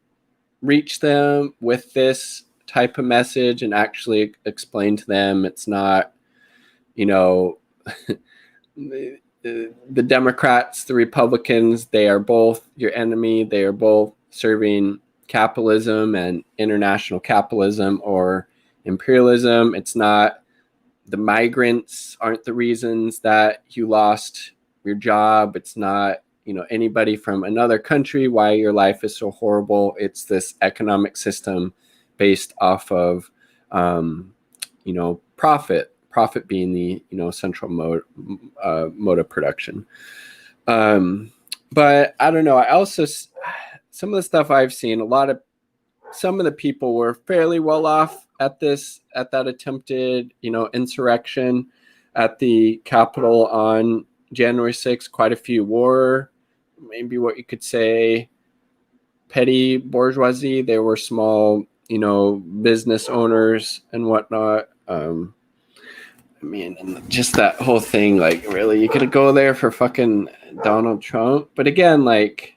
reach them with this type of message and actually explain to them it's not, the Democrats, the Republicans, they are both your enemy. They are both serving capitalism and international capitalism or imperialism. It's not the migrants aren't the reasons that you lost your job. It's not, anybody from another country, why your life is so horrible. It's this economic system based off of, profit being the, central mode of production. But I don't know. I also, some of the stuff I've seen, some of the people were fairly well off at that attempted, insurrection at the Capitol on January 6th. Quite a few were maybe what you could say petty bourgeoisie. They were small, business owners and whatnot. And just that whole thing, like, really, you could go there for fucking Donald Trump. But again, like,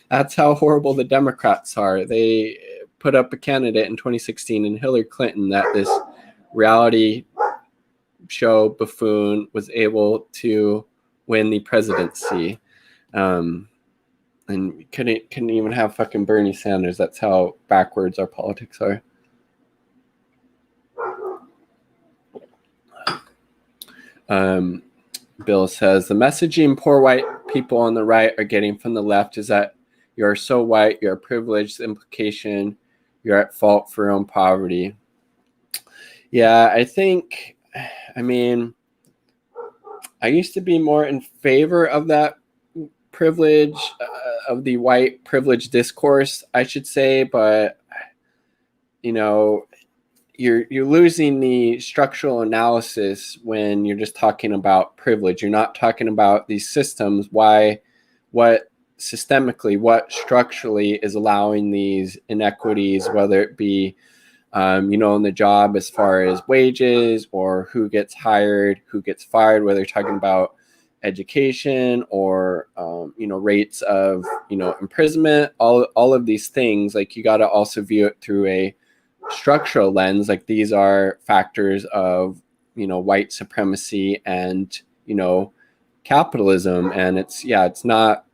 that's how horrible the Democrats are. They put up a candidate in 2016 and Hillary Clinton that this reality show buffoon was able to win the presidency. And we couldn't even have fucking Bernie Sanders. That's how backwards our politics are. Bill says, the messaging poor white people on the right are getting from the left is that you're so white, you're privileged, the implication you're at fault for your own poverty. Yeah, I think, I used to be more in favor of that privilege, of the white privilege discourse, I should say, but, you're losing the structural analysis when you're just talking about privilege. You're not talking about these systems, what structurally is allowing these inequities, whether it be in the job as far as wages or who gets hired, who gets fired, whether you're talking about education or, rates of, imprisonment, all of these things. Like, you got to also view it through a structural lens. Like, these are factors of, white supremacy and, capitalism. And it's not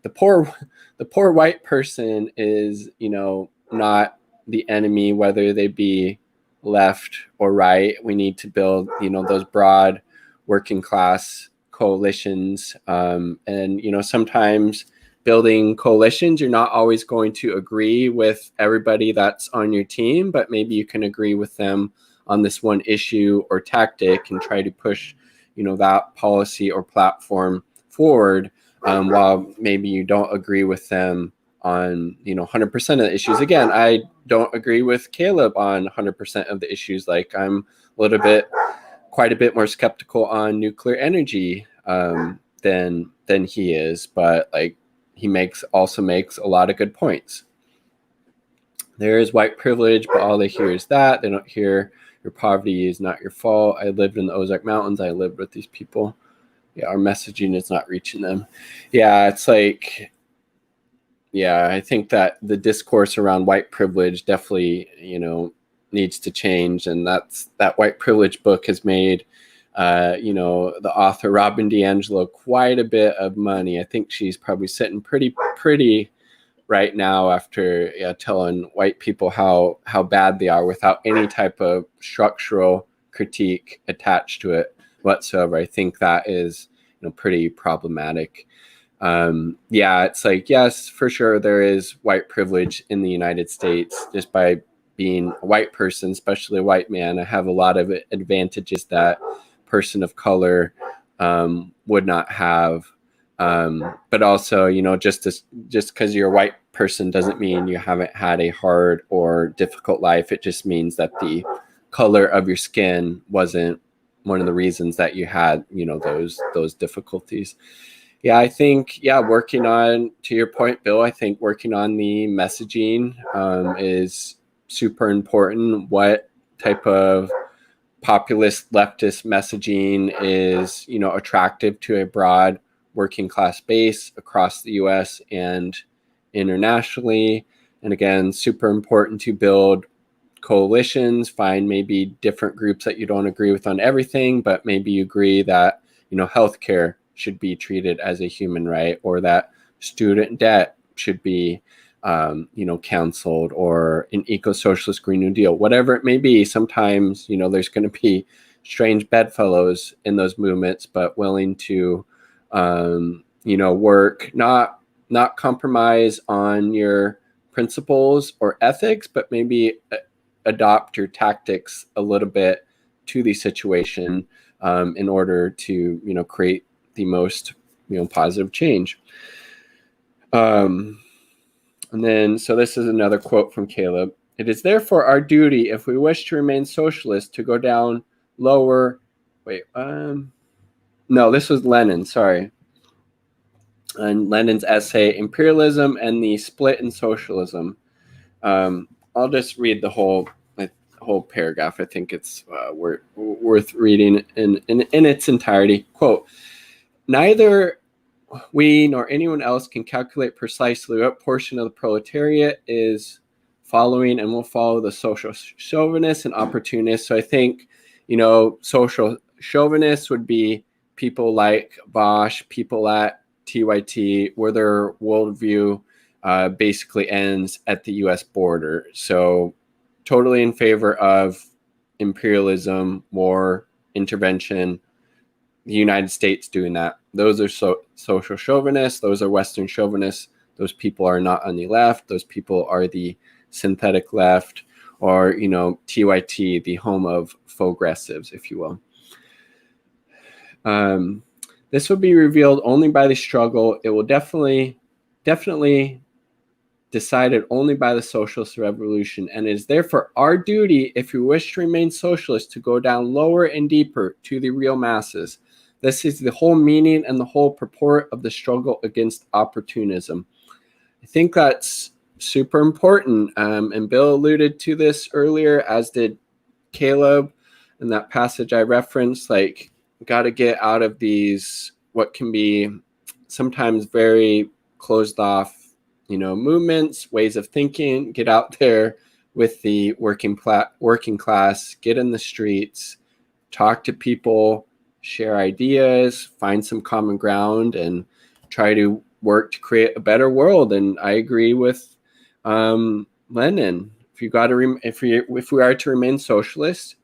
the poor white person is, not the enemy, whether they be left or right. We need to build, those broad working class coalitions. And, sometimes building coalitions, you're not always going to agree with everybody that's on your team, but maybe you can agree with them on this one issue or tactic and try to push, that policy or platform forward, while maybe you don't agree with them on 100% of the issues. Again, I don't agree with Caleb on 100% of the issues. Like, I'm quite a bit more skeptical on nuclear energy than he is, but like, he also makes a lot of good points. There is white privilege, but all they hear is that. They don't hear your poverty is not your fault. I lived in the Ozark Mountains. I lived with these people. Yeah, our messaging is not reaching them. Yeah, it's like, I think that the discourse around white privilege definitely, needs to change. And that white privilege book has made, the author Robin DiAngelo quite a bit of money. I think she's probably sitting pretty right now after telling white people how bad they are without any type of structural critique attached to it whatsoever. I think that is, pretty problematic. It's like, yes, for sure, there is white privilege in the United States. Just by being a white person, especially a white man, I have a lot of advantages that person of color would not have. But also, just because you're a white person doesn't mean you haven't had a hard or difficult life. It just means that the color of your skin wasn't one of the reasons that you had, those difficulties. Yeah, I think, working on, to your point, Bill, I think working on the messaging is super important. What type of populist leftist messaging is, attractive to a broad working class base across the US and internationally. And again, super important to build coalitions, find maybe different groups that you don't agree with on everything, but maybe you agree that, healthcare should be treated as a human right, or that student debt should be, canceled, or an eco-socialist Green New Deal, whatever it may be. Sometimes, there's going to be strange bedfellows in those movements, but willing to, work, not compromise on your principles or ethics, but maybe adopt your tactics a little bit to the situation in order to, create the most, positive change. And then, so this is another quote from Caleb. It is therefore our duty, if we wish to remain socialist, to go down lower. No, this was Lenin, sorry. And Lenin's essay, Imperialism and the Split in Socialism. I'll just read the whole paragraph. I think it's worth reading in its entirety. Quote, neither we nor anyone else can calculate precisely what portion of the proletariat is following and will follow the social chauvinists and opportunists. So I think, social chauvinists would be people like Bosch, people at TYT, where their worldview basically ends at the US border. So totally in favor of imperialism, war, intervention, the United States doing that. Those are social chauvinists. Those are Western chauvinists. Those people are not on the left. Those people are the synthetic left, or, TYT, the home of progressives, if you will. This will be revealed only by the struggle. It will definitely decided only by the socialist revolution, and it is therefore our duty, if we wish to remain socialist, to go down lower and deeper to the real masses. This is the whole meaning and the whole purport of the struggle against opportunism. I think that's super important. And Bill alluded to this earlier, as did Caleb in that passage I referenced. Like, got to get out of these, what can be sometimes very closed off, movements, ways of thinking. Get out there with the working class, get in the streets, talk to people, share ideas, find some common ground, and try to work to create a better world. And I agree with Lenin. If we are to remain socialist,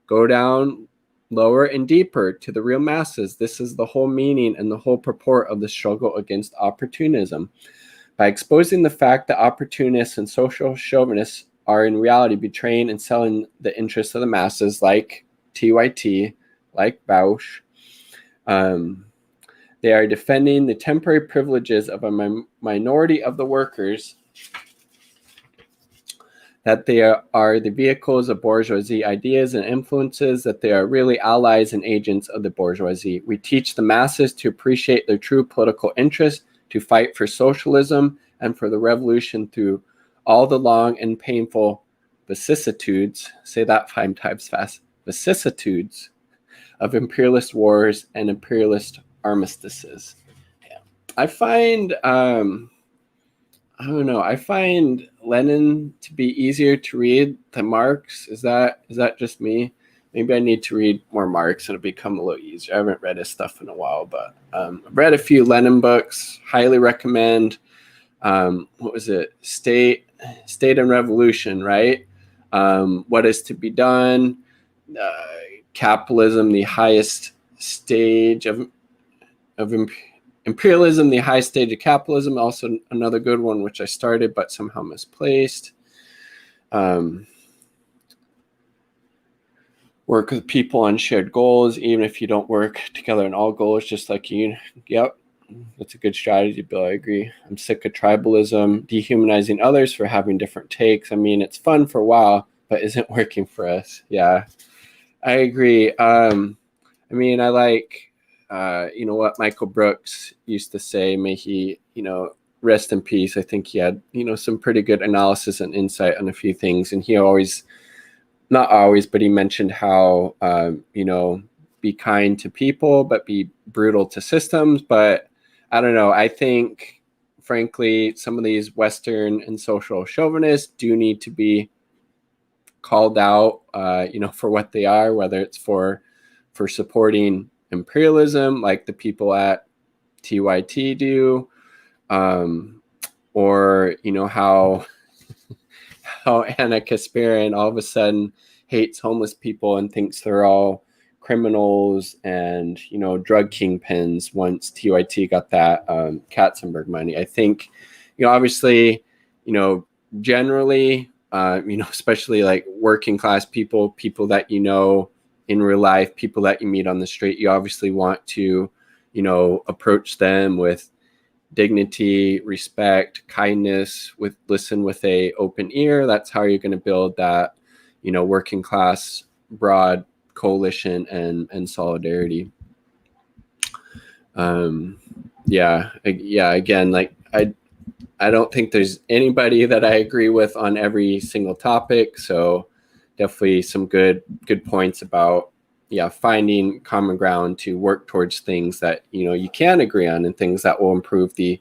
go down lower and deeper to the real masses. This is the whole meaning and the whole purport of the struggle against opportunism. By exposing the fact that opportunists and social chauvinists are in reality betraying and selling the interests of the masses, like TYT, like Bausch, they are defending the temporary privileges of a minority of the workers, that they are the vehicles of bourgeoisie ideas and influences, that they are really allies and agents of the bourgeoisie. We teach the masses to appreciate their true political interests, to fight for socialism and for the revolution through all the long and painful vicissitudes, say that 5 times fast, vicissitudes of imperialist wars and imperialist armistices. Yeah. I find I find Lenin to be easier to read than Marx. Is that just me? Maybe I need to read more Marx and it'll become a little easier. I haven't read his stuff in a while, but I've read a few Lenin books. Highly recommend. What was it? State and Revolution, right? What is to be done? Capitalism, the highest stage of Imperialism, the high stage of capitalism. Also another good one, which I started but somehow misplaced. Work with people on shared goals, even if you don't work together on all goals, just like you. Yep, that's a good strategy, Bill. I agree. I'm sick of tribalism, dehumanizing others for having different takes. I mean, it's fun for a while, but isn't working for us. Yeah, I agree. I like what Michael Brooks used to say, may he, rest in peace. I think he had, some pretty good analysis and insight on a few things. And he not always, but he mentioned how, be kind to people, but be brutal to systems. But I don't know. I think, frankly, some of these Western and social chauvinists do need to be called out, for what they are, whether it's for supporting imperialism, like the people at TYT do, or how Anna Kasparian all of a sudden hates homeless people and thinks they're all criminals and drug kingpins once TYT got that Katzenberg money. I think obviously generally especially like working class people that in real life, people that you meet on the street, you obviously want to, approach them with dignity, respect, kindness, listen with a open ear. That's how you're going to build that, working class broad coalition and solidarity. Again, like I don't think there's anybody that I agree with on every single topic. So definitely some good points about finding common ground to work towards things that you can agree on, and things that will improve the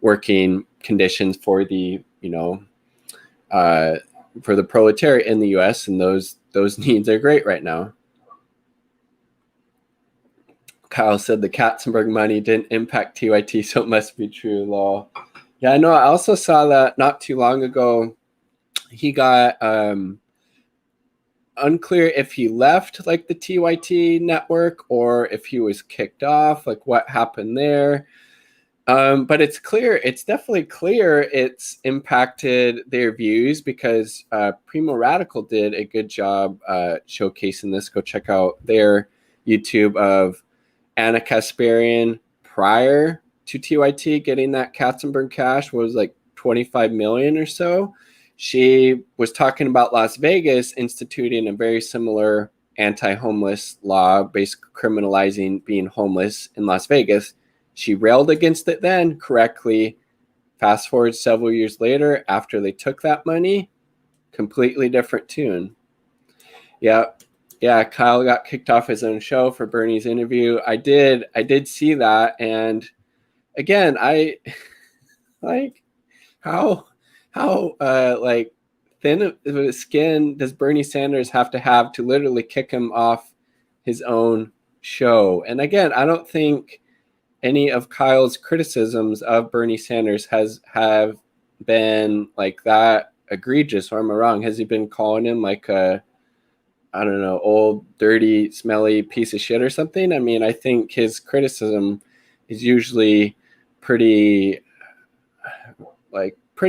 working conditions for the for the proletariat in the U.S. And those needs are great right now. Kyle said the Katzenberg money didn't impact TYT, so it must be true. Lol. Yeah, I know. I also saw that not too long ago. He got unclear if he left like the TYT network or if he was kicked off, like what happened there. But it's clear, it's definitely clear it's impacted their views, because Primo Radical did a good job showcasing this. Go check out their YouTube of Anna Kasparian prior to TYT getting that Katzenberg cash, was like 25 million or so. She was talking about Las Vegas instituting a very similar anti-homeless law, basically criminalizing being homeless in Las Vegas. She railed against it then, correctly Fast forward several years later, after they took that money, completely different tune. Yeah, Kyle got kicked off his own show for Bernie's interview. I did see that, and again, I like how like thin of a skin does Bernie Sanders have to literally kick him off his own show? And again, I don't think any of Kyle's criticisms of Bernie Sanders have been like that egregious, or am I wrong? Has he been calling him like a, I don't know, old, dirty, smelly piece of shit or something? I mean, I think his criticism is usually pretty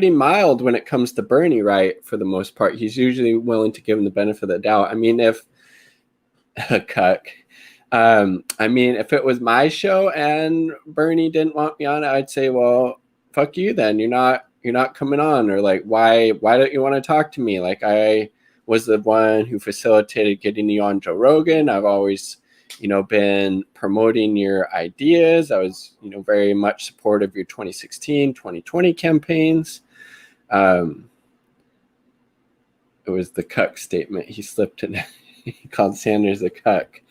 mild when it comes to Bernie, right? For the most part, he's usually willing to give him the benefit of the doubt. I mean, if cuck. I mean, if it was my show and Bernie didn't want me on it, I'd say, well, fuck you then. You're not coming on, or like, why don't you want to talk to me? Like, I was the one who facilitated getting you on Joe Rogan. I've always, been promoting your ideas. I was, very much supportive of your 2016, 2020 campaigns. It was the cuck statement. He slipped in. He called Sanders a cuck.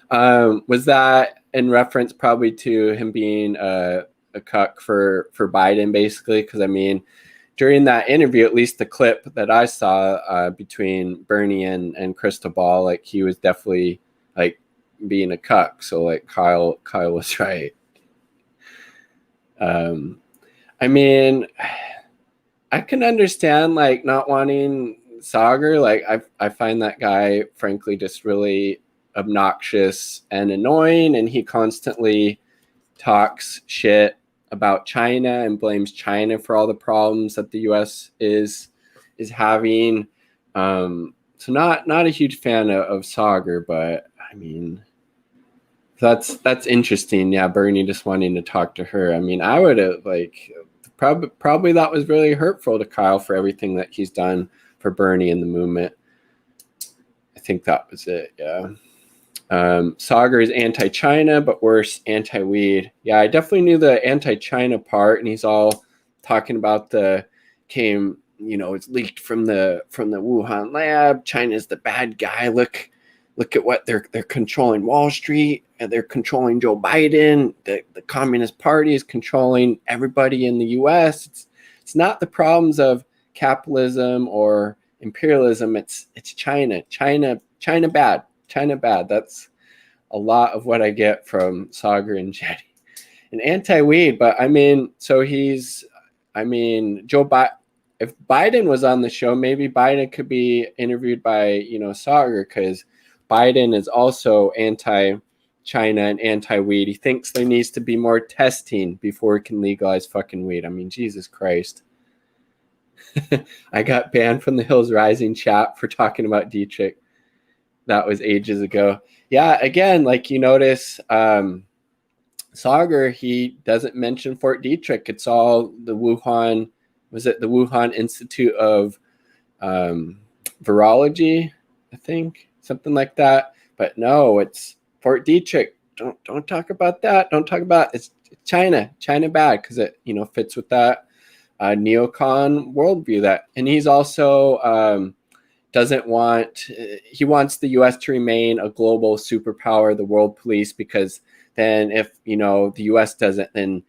Was that in reference probably to him being a cuck for Biden, basically? Because I mean, during that interview, at least the clip that I saw between Bernie and Cristobal, like he was definitely like being a cuck. So like Kyle was right. I mean, I can understand like not wanting Sanger. Like I find that guy frankly just really obnoxious and annoying, and he constantly talks shit about China and blames China for all the problems that the US is having. So not a huge fan of Sanger, but I mean, that's interesting. Yeah, Bernie just wanting to talk to her. I mean, I would have like probably that was really hurtful to Kyle for everything that he's done for Bernie in the movement. I think that was it. Yeah. Sager is anti-China, but worse, anti-weed. Yeah, I definitely knew the anti-China part, and he's all talking about it's leaked from the Wuhan lab. China's the bad guy. Look at what they're controlling Wall Street, and they're controlling Joe Biden. The Communist Party is controlling everybody in the U.S. It's not the problems of capitalism or imperialism. It's China. China bad. China bad. That's a lot of what I get from Sager and Jetty. And anti-weed, but I mean, so Joe Biden, if Biden was on the show, maybe Biden could be interviewed by, Sager, because Biden is also anti-China and anti-weed. He thinks there needs to be more testing before we can legalize fucking weed. I mean, Jesus Christ. I got banned from the Hills Rising chat for talking about Dietrich. That was ages ago. Yeah, again, like you notice, Sager, he doesn't mention Fort Detrick. It's all the Wuhan, the Wuhan Institute of Virology, I think, something like that. But no, it's Fort Detrick. Don't talk about that. Don't talk about it's China bad, because it fits with that neocon worldview that, and he's also he wants the US to remain a global superpower, the world police, because then if the US doesn't, then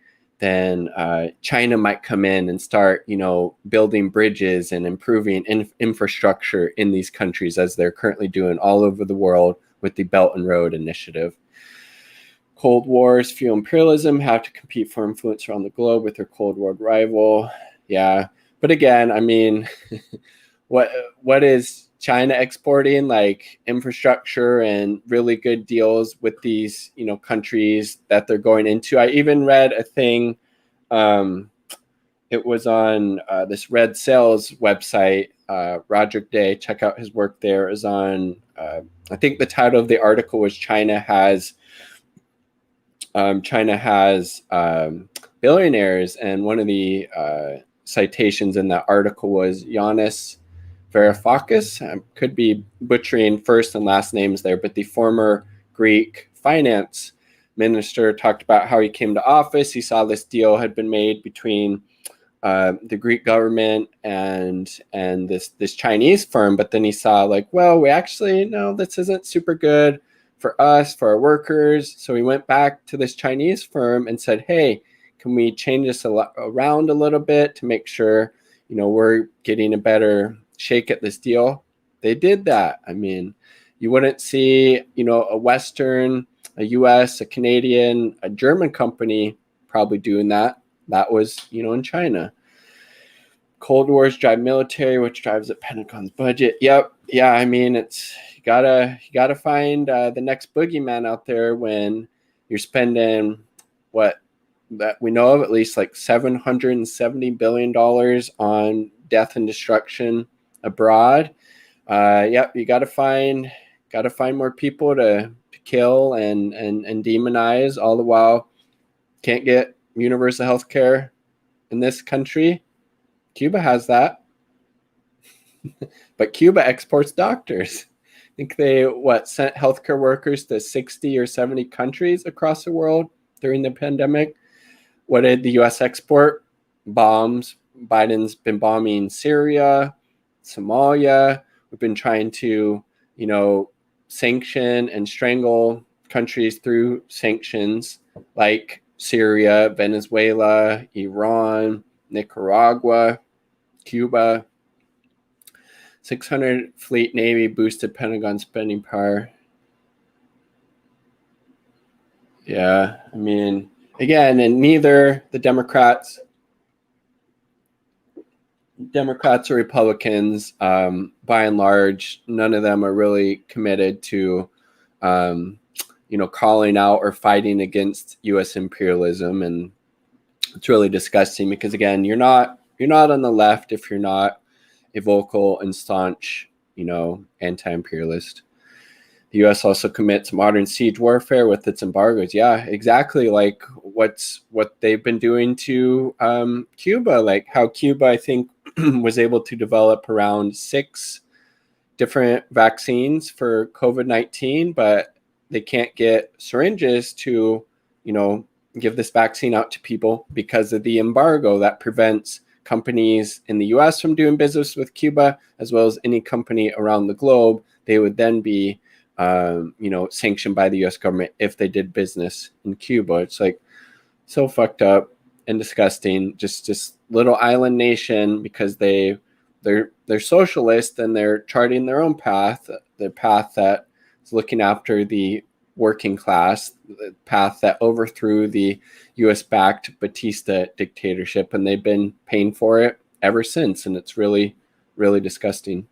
China might come in and start building bridges and improving infrastructure in these countries, as they're currently doing all over the world with the Belt and Road Initiative. Cold Wars fuel imperialism, have to compete for influence around the globe with their Cold War rival. Yeah, but again, I mean, what is China exporting? Like infrastructure and really good deals with these countries that they're going into. I even read a thing, it was on this Red Sales website, Roderick Day, check out his work there, is on I think the title of the article was China has billionaires, and one of the citations in that article was Yanis Varoufakis. I could be butchering first and last names there, but the former Greek finance minister talked about how he came to office. He saw this deal had been made between the Greek government and this Chinese firm, but then he saw like, well, we actually no, this isn't super good for us, for our workers. So he went back to this Chinese firm and said, hey, can we change this around a little bit to make sure, we're getting a better shake at this deal? They did that. I mean, you wouldn't see, a Western, a US, a Canadian, a German company probably doing that. That was, in China. Cold Wars drive military, which drives up Pentagon's budget. Yep. Yeah. I mean, it's you gotta find the next boogeyman out there when you're spending what that we know of at least like $770 billion on death and destruction abroad. Yep. You gotta find more people to kill and demonize, all the while can't get universal health care in this country. Cuba has that. But Cuba exports doctors. I think they sent healthcare workers to 60 or 70 countries across the world during the pandemic. What did the US export? Bombs. Biden's been bombing Syria, Somalia. We've been trying to, sanction and strangle countries through sanctions like Syria, Venezuela, Iran, Nicaragua, Cuba. 600 fleet Navy boosted Pentagon spending power. Yeah, I mean, again, and neither the Democrats or Republicans, by and large, none of them are really committed to, calling out or fighting against U.S. imperialism. And it's really disgusting because, again, you're not on the left if you're not a vocal and staunch, anti-imperialist. The U.S. also commits modern siege warfare with its embargoes. Yeah, exactly. Like what they've been doing to Cuba, like how Cuba, I think, was able to develop around 6 different vaccines for COVID-19, but they can't get syringes to, give this vaccine out to people because of the embargo that prevents companies in the US from doing business with Cuba, as well as any company around the globe. They would then be, sanctioned by the US government if they did business in Cuba. It's like so fucked up and disgusting. Just little island nation because they're socialist and they're charting their own path, the path that is looking after the working class, the path that overthrew the US-backed Batista dictatorship, and they've been paying for it ever since, and it's really, really disgusting.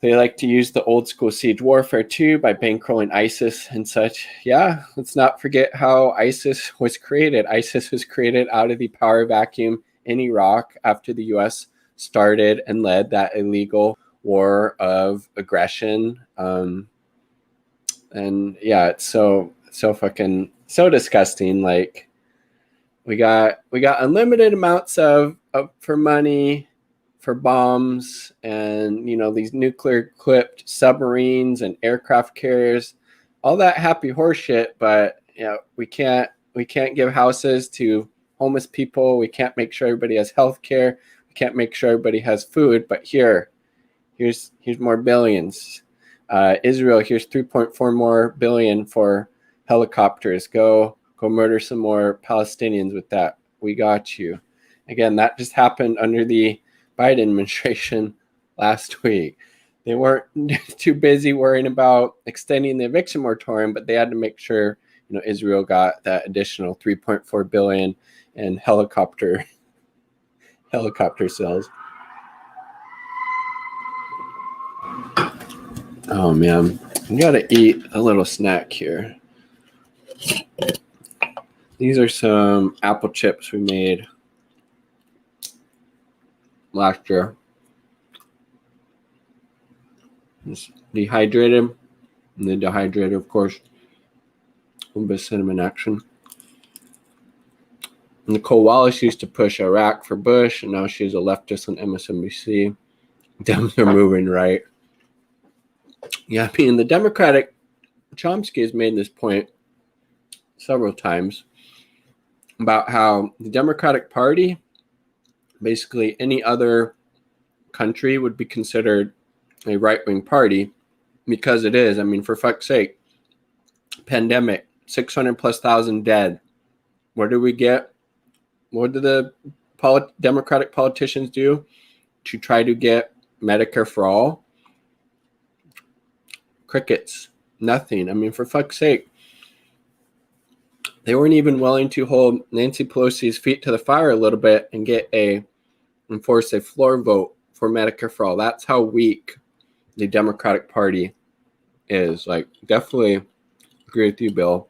They like to use the old school siege warfare too by bankrolling ISIS and such. Yeah, let's not forget how ISIS was created. ISIS was created out of the power vacuum in Iraq after the US started and led that illegal war of aggression. And yeah, it's so fucking so disgusting. Like we got unlimited amounts of for money, for bombs, and these nuclear equipped submarines and aircraft carriers, all that happy horse shit. But we can't give houses to homeless people. We can't make sure everybody has health care. We can't make sure everybody has food. But here's more billions. Israel, here's 3.4 more billion for helicopters. Go murder some more Palestinians with that. We got you. Again, that just happened under the Biden administration last week. They weren't too busy worrying about extending the eviction moratorium, but they had to make sure Israel got that additional 3.4 billion in helicopter sales. Oh man, I gotta eat a little snack here. These are some apple chips we made last year. It's dehydrated, and then dehydrated, of course. A little bit of cinnamon action. Nicole Wallace used to push Iraq for Bush, and now she's a leftist on MSNBC. Dems are moving right. Yeah, I mean, the Democratic, Chomsky has made this point several times about how the Democratic Party Basically, any other country would be considered a right-wing party because it is. I mean, for fuck's sake, pandemic, 600 plus thousand dead. What did we get? What did the Democratic politicians do to try to get Medicare for all? Crickets. Nothing. I mean, for fuck's sake. They weren't even willing to hold Nancy Pelosi's feet to the fire a little bit and enforce a floor vote for Medicare for all. That's how weak the Democratic Party is. Like, definitely agree with you, Bill.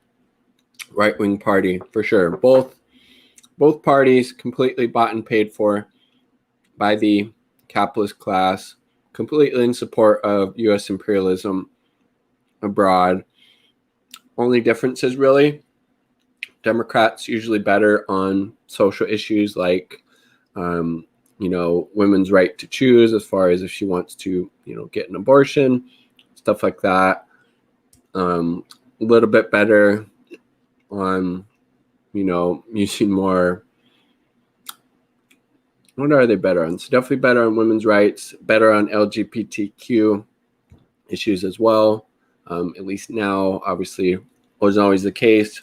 Right-wing party for sure. Both parties completely bought and paid for by the capitalist class, completely in support of U.S. imperialism abroad. Only difference is really Democrats usually better on social issues like, women's right to choose as far as if she wants to, get an abortion, stuff like that. A little bit better on, using more. What are they better on? It's definitely better on women's rights, better on LGBTQ issues as well. At least now, obviously, wasn't always the case.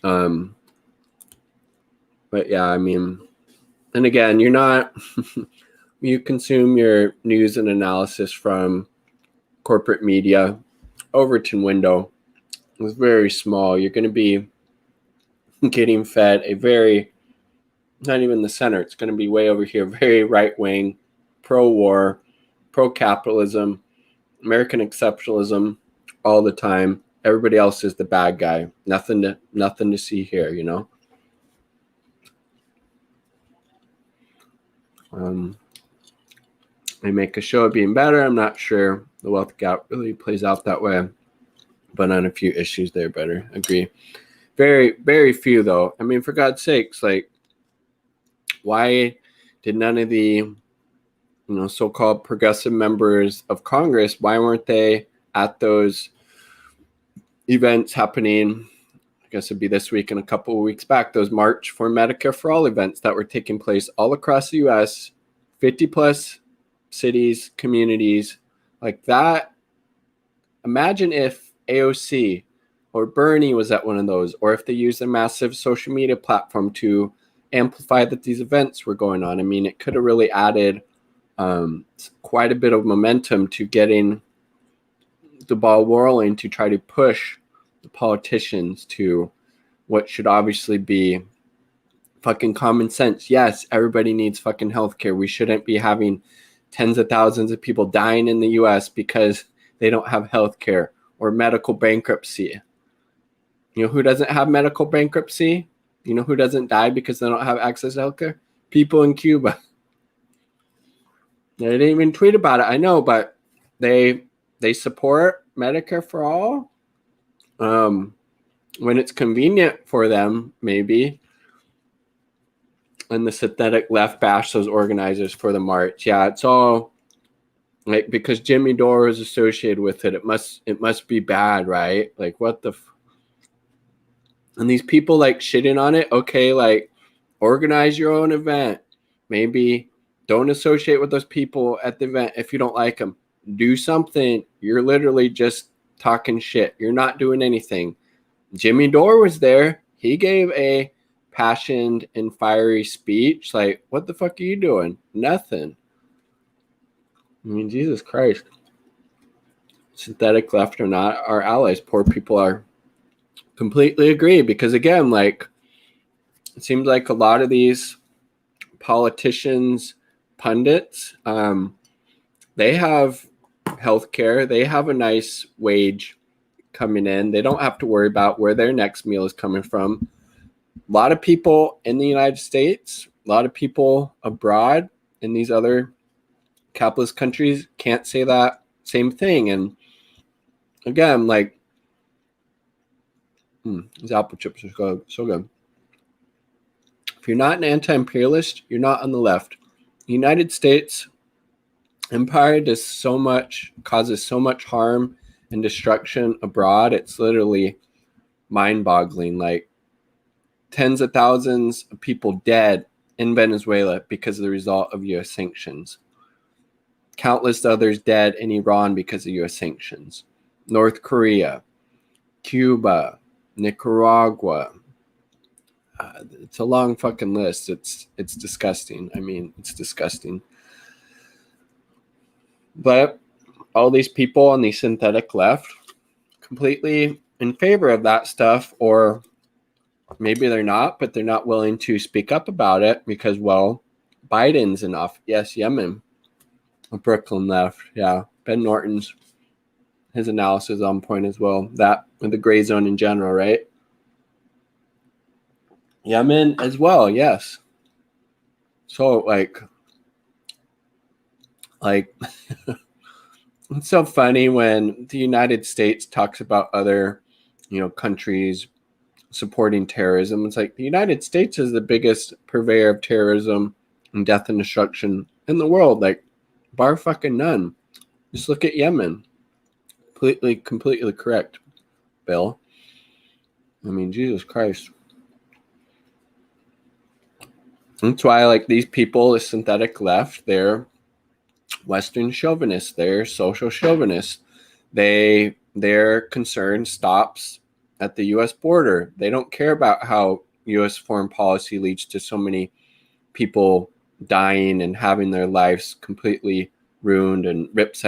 But yeah, I mean, and again, you're not, you consume your news and analysis from corporate media. Overton window was very small. You're going to be getting fed not even the center. It's going to be way over here, very right-wing, pro-war, pro-capitalism, American exceptionalism all the time. Everybody else is the bad guy. Nothing to see here, They make a show of being better. I'm not sure the wealth gap really plays out that way, but on a few issues they're better. Agree. Very, very few though. I mean, for God's sakes, like, why did none of the so-called progressive members of Congress, why weren't they at those events happening? I guess it'd be this week and a couple of weeks back, those March for Medicare for All events that were taking place all across the U.S., 50 plus cities, communities like that. Imagine if AOC or Bernie was at one of those, or if they used a massive social media platform to amplify that these events were going on. I mean, it could have really added quite a bit of momentum to getting the ball rolling to try to push the politicians to what should obviously be fucking common sense. Yes, everybody needs fucking healthcare. We shouldn't be having tens of thousands of people dying in the US because they don't have healthcare or medical bankruptcy. You know who doesn't have medical bankruptcy? You know who doesn't die because they don't have access to healthcare? People in Cuba. They didn't even tweet about it, I know, but they support Medicare for all when it's convenient for them, maybe. And the synthetic left bash those organizers for the march. Yeah, it's all like because Jimmy Dore is associated with it. It must be bad, right? Like what the and these people like shitting on it. Okay, like organize your own event. Maybe don't associate with those people at the event if you don't like them. Do something. You're literally just talking shit. You're not doing anything. Jimmy Dore was there. He gave a passionate and fiery speech. Like, what the fuck are you doing? Nothing. I mean, Jesus Christ. Synthetic left or not, our allies, poor people are completely agree. Because again, like, it seems like a lot of these politicians, pundits, they have healthcare. They have a nice wage coming in. They don't have to worry about where their next meal is coming from. A lot of people in the United States, a lot of people abroad in these other capitalist countries can't say that same thing. And again, like, these apple chips are so good. If you're not an anti-imperialist, you're not on the left. The United States empire causes so much harm and destruction abroad. It's literally mind-boggling. Like, tens of thousands of people dead in Venezuela because of the result of U.S. sanctions. Countless others dead in Iran because of U.S. sanctions. North Korea, Cuba, Nicaragua. It's a long fucking list. It's disgusting. I mean, it's disgusting. But all these people on the synthetic left completely in favor of that stuff, or maybe they're not, but they're not willing to speak up about it because, well, Biden's enough. Yes, Yemen. Brooklyn left. Yeah. Ben Norton's, his analysis on point as well. That and the gray zone in general, right? Yemen as well, yes. So like it's so funny when the United States talks about other, countries supporting terrorism. It's like the United States is the biggest purveyor of terrorism and death and destruction in the world. Like, bar fucking none. Just look at Yemen. Completely correct, Bill. I mean, Jesus Christ. That's why, like, these people, the synthetic left, they're Western chauvinists. They're social chauvinists. Their concern stops at the U.S. border. They don't care about how U.S. foreign policy leads to so many people dying and having their lives completely ruined and ripped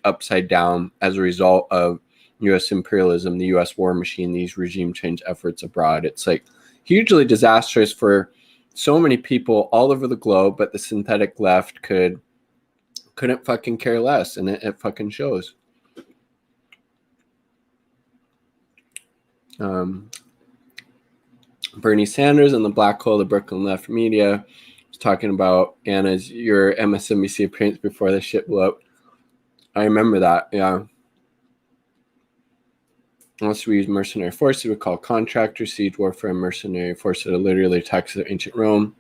upside down as a result of U.S. imperialism, the U.S. war machine, these regime change efforts abroad. It's like hugely disastrous for so many people all over the globe, but the synthetic left couldn't fucking care less, and it fucking shows. Bernie Sanders and the black hole of the Brooklyn left media was talking about Anna's your MSNBC appearance before the shit blew up. I remember that, yeah. Unless we use mercenary forces, we call contractors, siege warfare, and mercenary forces are literally attacks of ancient Rome,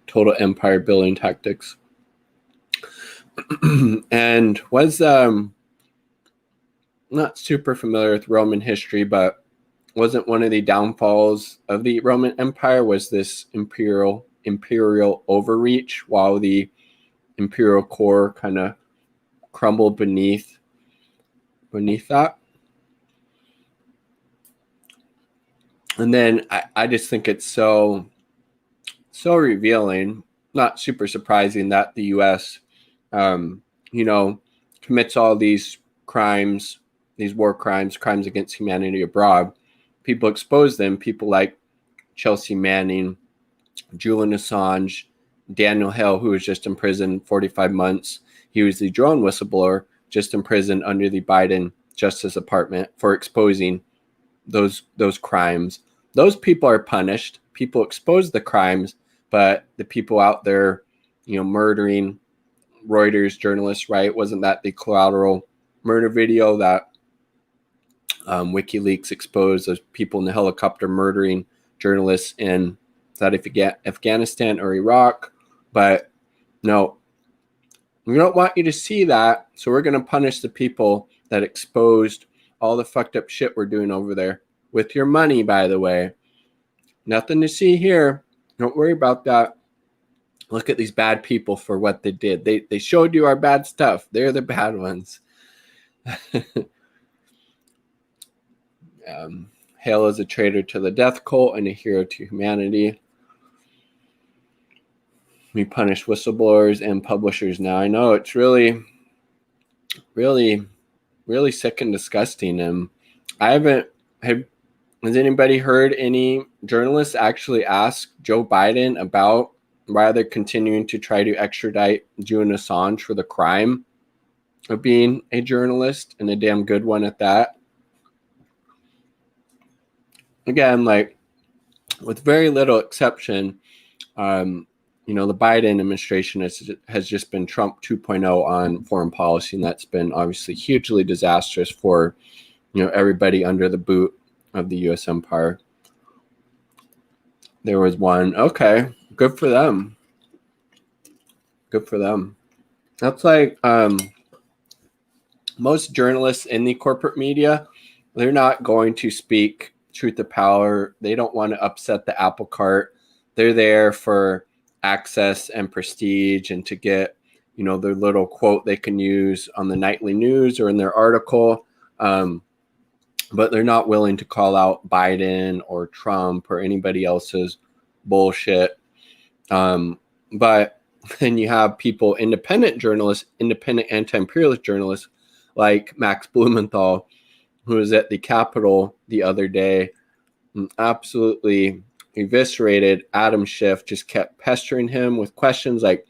total empire building tactics. And was not super familiar with Roman history, but wasn't one of the downfalls of the Roman Empire was this imperial overreach, while the imperial core kind of crumbled beneath that. And then I just think it's so revealing, not super surprising that the U.S., commits all these crimes, these war crimes against humanity abroad. People expose them. People like Chelsea Manning, Julian Assange, Daniel Hale, who was just in prison 45 months. He was the drone whistleblower, just in prison under the Biden Justice Department for exposing those crimes. Those people are punished. People expose the crimes, but the people out there, murdering Reuters journalists, right? Wasn't that the collateral murder video that WikiLeaks exposed those people in the helicopter murdering journalists in, is that Afghanistan or Iraq? But no, we don't want you to see that. So we're going to punish the people that exposed all the fucked up shit we're doing over there with your money, by the way. Nothing to see here. Don't worry about that. Look at these bad people for what they did. They showed you our bad stuff. They're the bad ones. Hale is a traitor to the death cult and a hero to humanity. We punish whistleblowers and publishers now. I know it's really, really, really sick and disgusting. And has anybody heard any journalists actually ask Joe Biden about why they're continuing to try to extradite Julian Assange for the crime of being a journalist, and a damn good one at that? Again, like, with very little exception, the Biden administration has just been Trump 2.0 on foreign policy, and that's been obviously hugely disastrous for, everybody under the boot of the U.S. empire. There was one. Okay, good for them. Good for them. That's like most journalists in the corporate media, they're not going to speak truth to power. They don't want to upset the apple cart. They're there for access and prestige and to get, their little quote they can use on the nightly news or in their article. But they're not willing to call out Biden or Trump or anybody else's bullshit. But then you have people, independent journalists, independent anti-imperialist journalists like Max Blumenthal, who was at the Capitol the other day, and absolutely eviscerated Adam Schiff, just kept pestering him with questions like,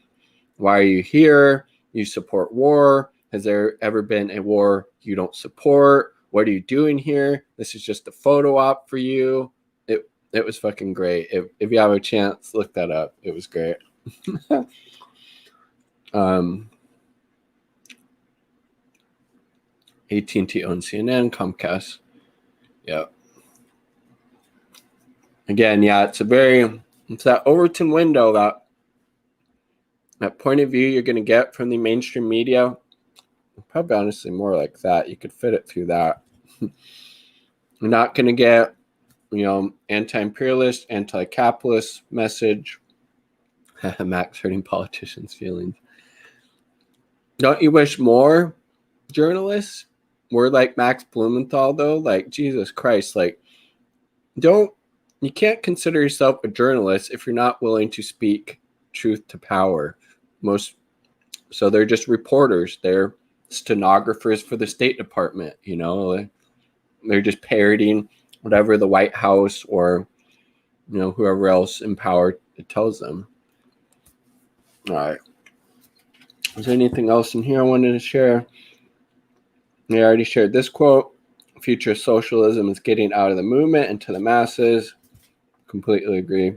why are you here? You support war. Has there ever been a war you don't support? What are you doing here? This is just a photo op for you. It was fucking great. If you have a chance, look that up. It was great. AT&T owns CNN, Comcast. Yeah. Again, yeah, it's that Overton window, that point of view you're going to get from the mainstream media. Probably honestly more like that. You could fit it through that. You're not going to get, anti-imperialist, anti-capitalist message. Max hurting politicians' feelings. Don't you wish more journalists were like Max Blumenthal, though? Like, Jesus Christ, you can't consider yourself a journalist if you're not willing to speak truth to power. So they're just reporters. They're stenographers for the State Department, They're just parroting whatever the White House or, whoever else in power tells them. All right. Is there anything else in here I wanted to share? I already shared this quote. Future socialism is getting out of the movement and to the masses. Completely agree.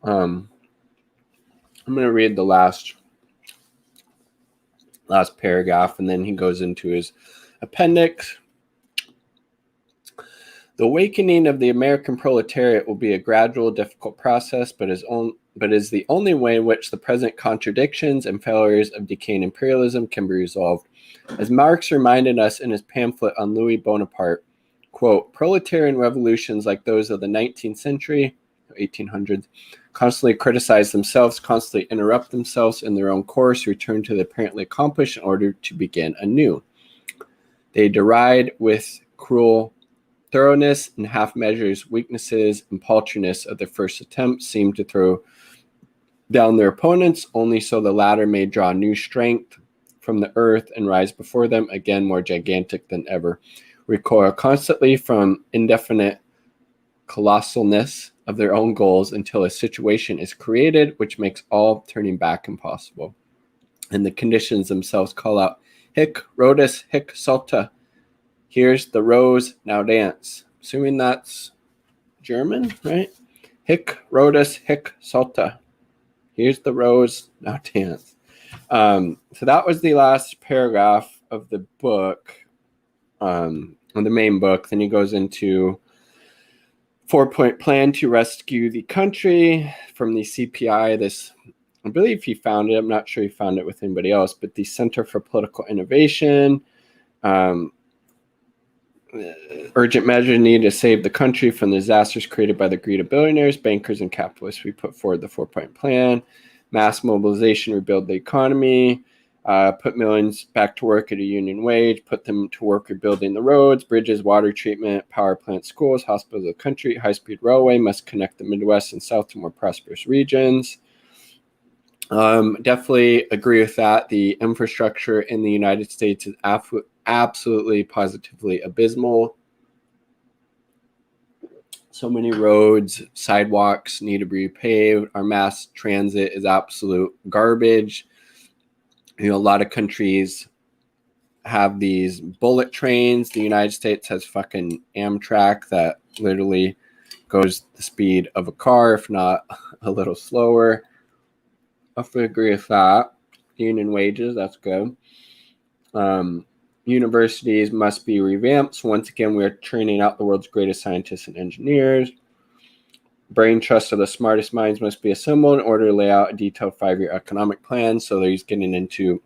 I'm going to read the last paragraph, and then he goes into his appendix. The awakening of the American proletariat will be a gradual, difficult process, but is the only way in which the present contradictions and failures of decaying imperialism can be resolved. As Marx reminded us in his pamphlet on Louis Bonaparte, quote, proletarian revolutions like those of the 19th century, 1800s, constantly criticize themselves, constantly interrupt themselves in their own course, return to the apparently accomplished in order to begin anew. They deride with cruel thoroughness and half measures, weaknesses, and paltriness of their first attempt, seem to throw down their opponents, only so the latter may draw new strength from the earth and rise before them, again more gigantic than ever. Recoil constantly from indefinite colossalness of their own goals until a situation is created which makes all turning back impossible. And the conditions themselves call out, hic rhodus, hic salta. Here's the rose, now dance. Assuming that's German, right? Hic rhodus, hic salta. Here's the rose, now dance. So that was the last paragraph of the book, on the main book. Then he goes into 4-point plan to rescue the country from the CPI. This, I believe he found it. I'm not sure he found it with anybody else, but the Center for Political Innovation. Urgent measures needed to save the country from the disasters created by the greed of billionaires, bankers, and capitalists. We put forward the 4-point plan. Mass mobilization, rebuild the economy, put millions back to work at a union wage, put them to work rebuilding the roads, bridges, water treatment, power plants, schools, hospitals of the country. High-speed railway must connect the Midwest and South to more prosperous regions. Definitely agree with that. The infrastructure in the United States is absolutely, positively abysmal. So many roads, sidewalks need to be repaved. Our mass transit is absolute garbage. A lot of countries have these bullet trains. The United States has fucking Amtrak that literally goes the speed of a car, if not a little slower. I agree with that. Union wages, that's good. Universities must be revamped. So once again, we're training out the world's greatest scientists and engineers. Brain trust of the smartest minds must be assembled in order to lay out a detailed 5-year economic plan. So he's getting into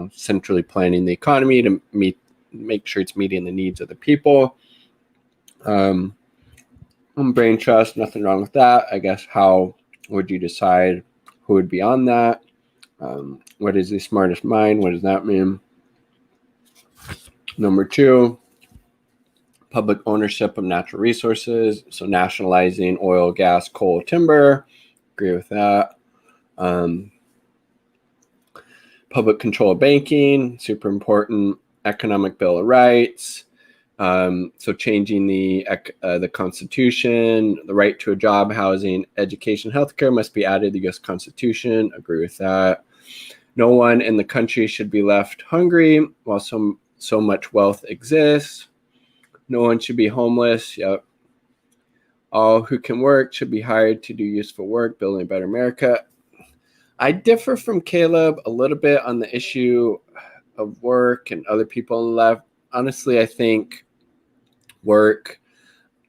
centrally planning the economy to make sure it's meeting the needs of the people. Brain trust, nothing wrong with that. I guess how would you decide who would be on that? What is the smartest mind? What does that mean? Number 2, public ownership of natural resources. So nationalizing oil, gas, coal, timber. Agree with that. Public control of banking, super important. Economic Bill of Rights. So changing the Constitution, the right to a job, housing, education, healthcare must be added to the U.S. Constitution. Agree with that. No one in the country should be left hungry while so much wealth exists. No one should be homeless. Yep. All who can work should be hired to do useful work, building a better America. I differ from Caleb a little bit on the issue of work and other people on the left. Honestly, I think work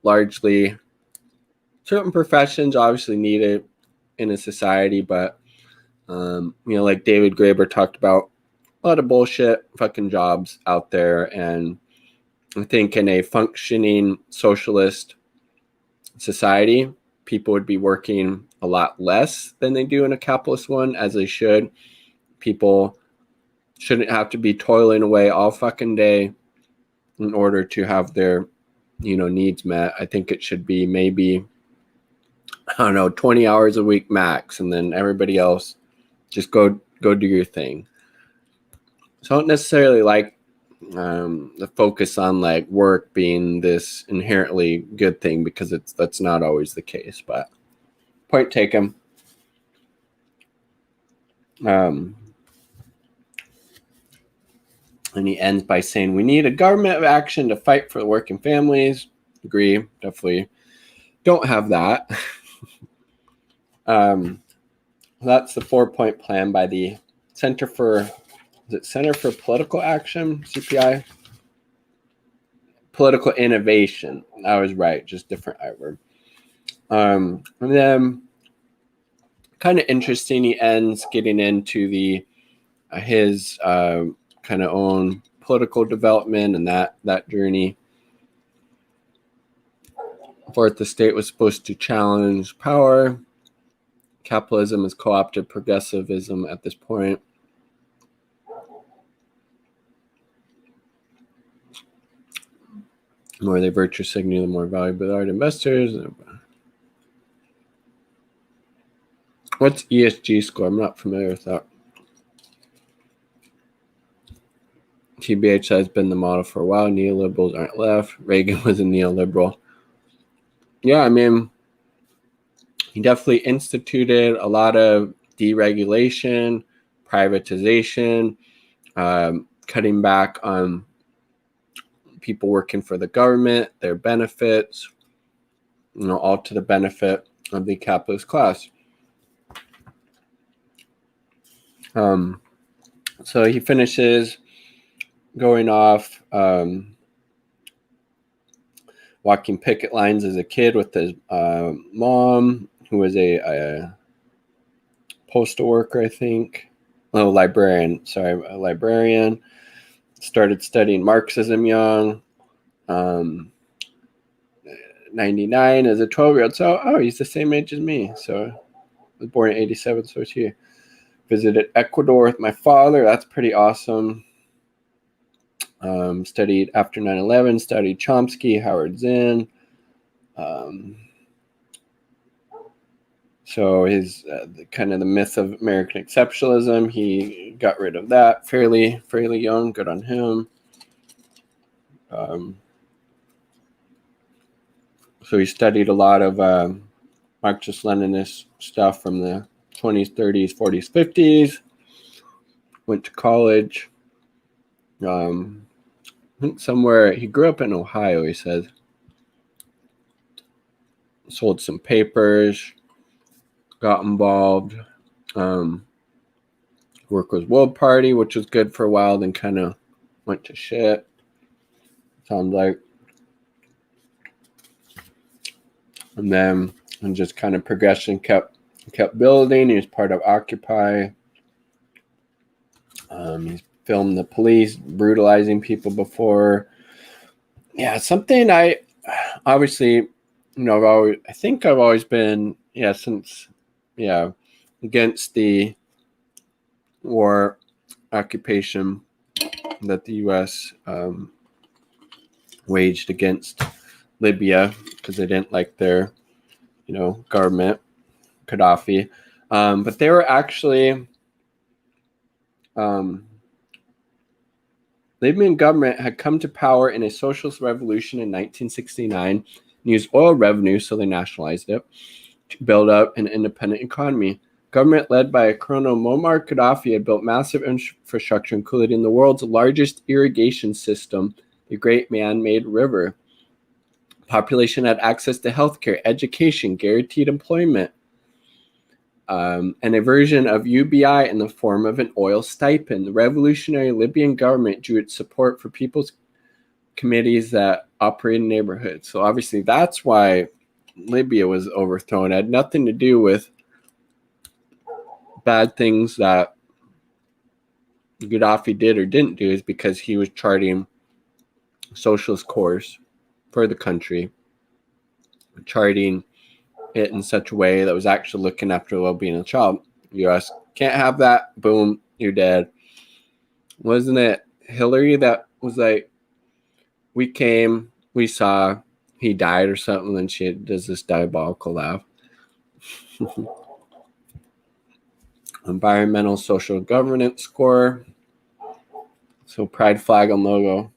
largely, certain professions obviously needed in a society, but like David Graeber talked about, a lot of bullshit fucking jobs out there. And I think in a functioning socialist society, people would be working a lot less than they do in a capitalist one, as they should. People shouldn't have to be toiling away all fucking day in order to have their needs met. I think it should be maybe, 20 hours a week max, and then everybody else just go do your thing. So I don't necessarily like the focus on like work being this inherently good thing, because that's not always the case. But point taken. And he ends by saying, we need a government of action to fight for the working families. Agree, definitely don't have that. That's the 4-point plan by the Center for Political Action, CPI? Political Innovation. I was right, just different I word. And then kind of interesting, he ends getting into his kind of own political development and that journey. Fourth, the state was supposed to challenge power. Capitalism has co-opted progressivism at this point. The more they virtue signal, the more valuable they are to investors. What's ESG score? I'm not familiar with that. TBH has been the model for a while. Neoliberals aren't left. Reagan was a neoliberal. Yeah, I mean, he definitely instituted a lot of deregulation, privatization, cutting back on people working for the government, their benefits, all to the benefit of the capitalist class. So he finishes going off walking picket lines as a kid with his mom, who was a postal worker, I think. Oh, librarian. Sorry, a librarian. Started studying Marxism young. 99 as a 12-year-old. So, he's the same age as me. So, I was born in 87, so it's here. Visited Ecuador with my father. That's pretty awesome. Studied after 9/11, studied Chomsky, Howard Zinn. So his kind of the myth of American exceptionalism, he got rid of that fairly young. Good on him. So he studied a lot of Marxist-Leninist stuff from the 20s, 30s, 40s, 50s. Went to college. I think somewhere, he grew up in Ohio, he said. Sold some papers, got involved. Worked with World Party, which was good for a while, then kind of went to shit. Sounds like. And then just kind of progression kept building. He was part of Occupy. He's filmed the police brutalizing people before. Yeah, something I obviously, I've always been, since against the war occupation that the U.S. Waged against Libya because they didn't like their, government, Gaddafi. But they were actually, Libyan government had come to power in a socialist revolution in 1969 and used oil revenue, so they nationalized it, to build up an independent economy. Government led by Colonel Muammar Gaddafi had built massive infrastructure, including the world's largest irrigation system, the Great Man-Made River. Population had access to healthcare, education, guaranteed employment, and a version of UBI in the form of an oil stipend. The revolutionary Libyan government drew its support for people's committees that operate in neighborhoods. So obviously that's why Libya was overthrown. It had nothing to do with bad things that Gaddafi did or didn't do. Is because he was charting a socialist course for the country, charting it in such a way that was actually looking after the well-being of the child. U.S. can't have that. Boom, you're dead. Wasn't it Hillary that was like, we came, we saw, he died or something, and she does this diabolical laugh. Environmental social governance score. So pride flag and logo.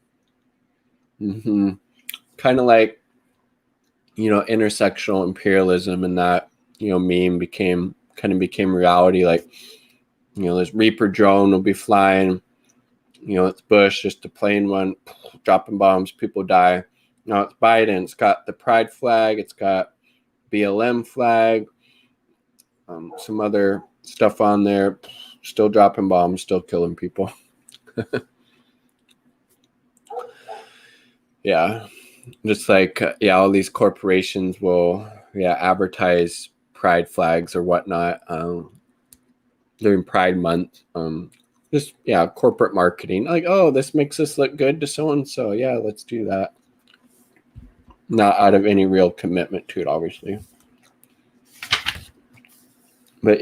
Kind of like, intersectional imperialism, and that, meme became reality. Like, this Reaper drone will be flying, it's Bush, just a plain one, dropping bombs, people die. Now it's Biden, it's got the pride flag, it's got BLM flag, some other stuff on there, still dropping bombs, still killing people. Yeah. Just like, all these corporations will, advertise pride flags or whatnot during Pride Month. Just, corporate marketing. Like, oh, this makes us look good to so-and-so. Yeah, let's do that. Not out of any real commitment to it, obviously. But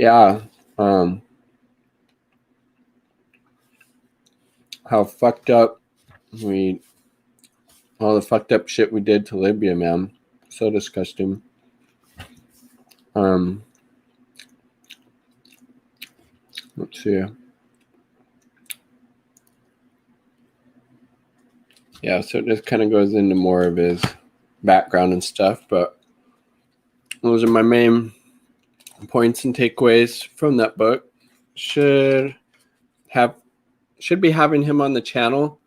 how fucked up all the fucked up shit we did to Libya, man. So disgusting. Let's see. Yeah, so it just kind of goes into more of his background and stuff, but those are my main points and takeaways from that book. Should be having him on the channel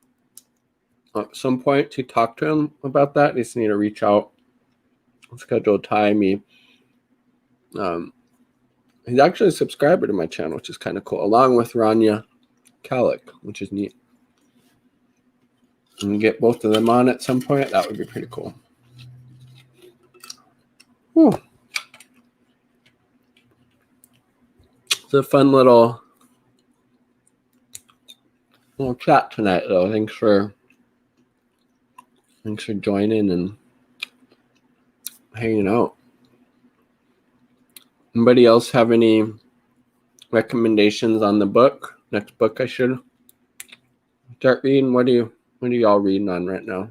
at some point to talk to him about that. Just need to reach out, schedule a time. He's actually a subscriber to my channel, which is kind of cool, along with Rania Kalik, which is neat. And get both of them on at some point. That would be pretty cool. Whew. It's a fun little chat tonight, though. Thanks for joining and hanging out. Anybody else have any recommendations on the book? Next book I should start reading? What are y'all reading on right now?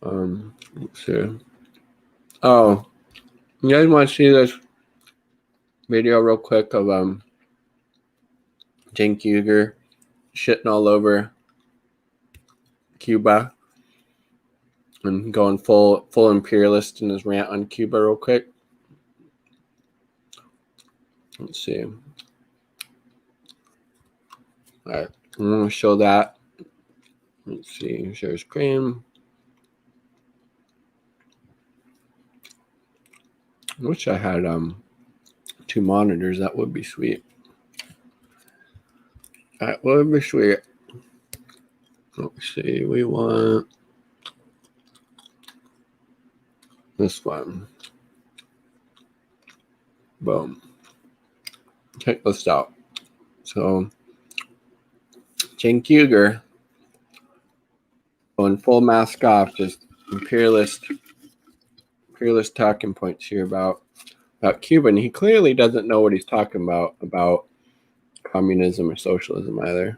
Let's see. Oh, you guys want to see this video real quick of Cenk Uygur shitting all over Cuba and going full imperialist in his rant on Cuba real quick? Let's see. All right, I'm going to show that. Let's see, share screen. I wish I had 2 monitors. That would be sweet. That would be sweet. Let's see, we want this one. Boom. Check this out. So, Cenk Uygur going full mask off, just imperialist imperialist talking points here about Cuba, and he clearly doesn't know what he's talking about communism or socialism either.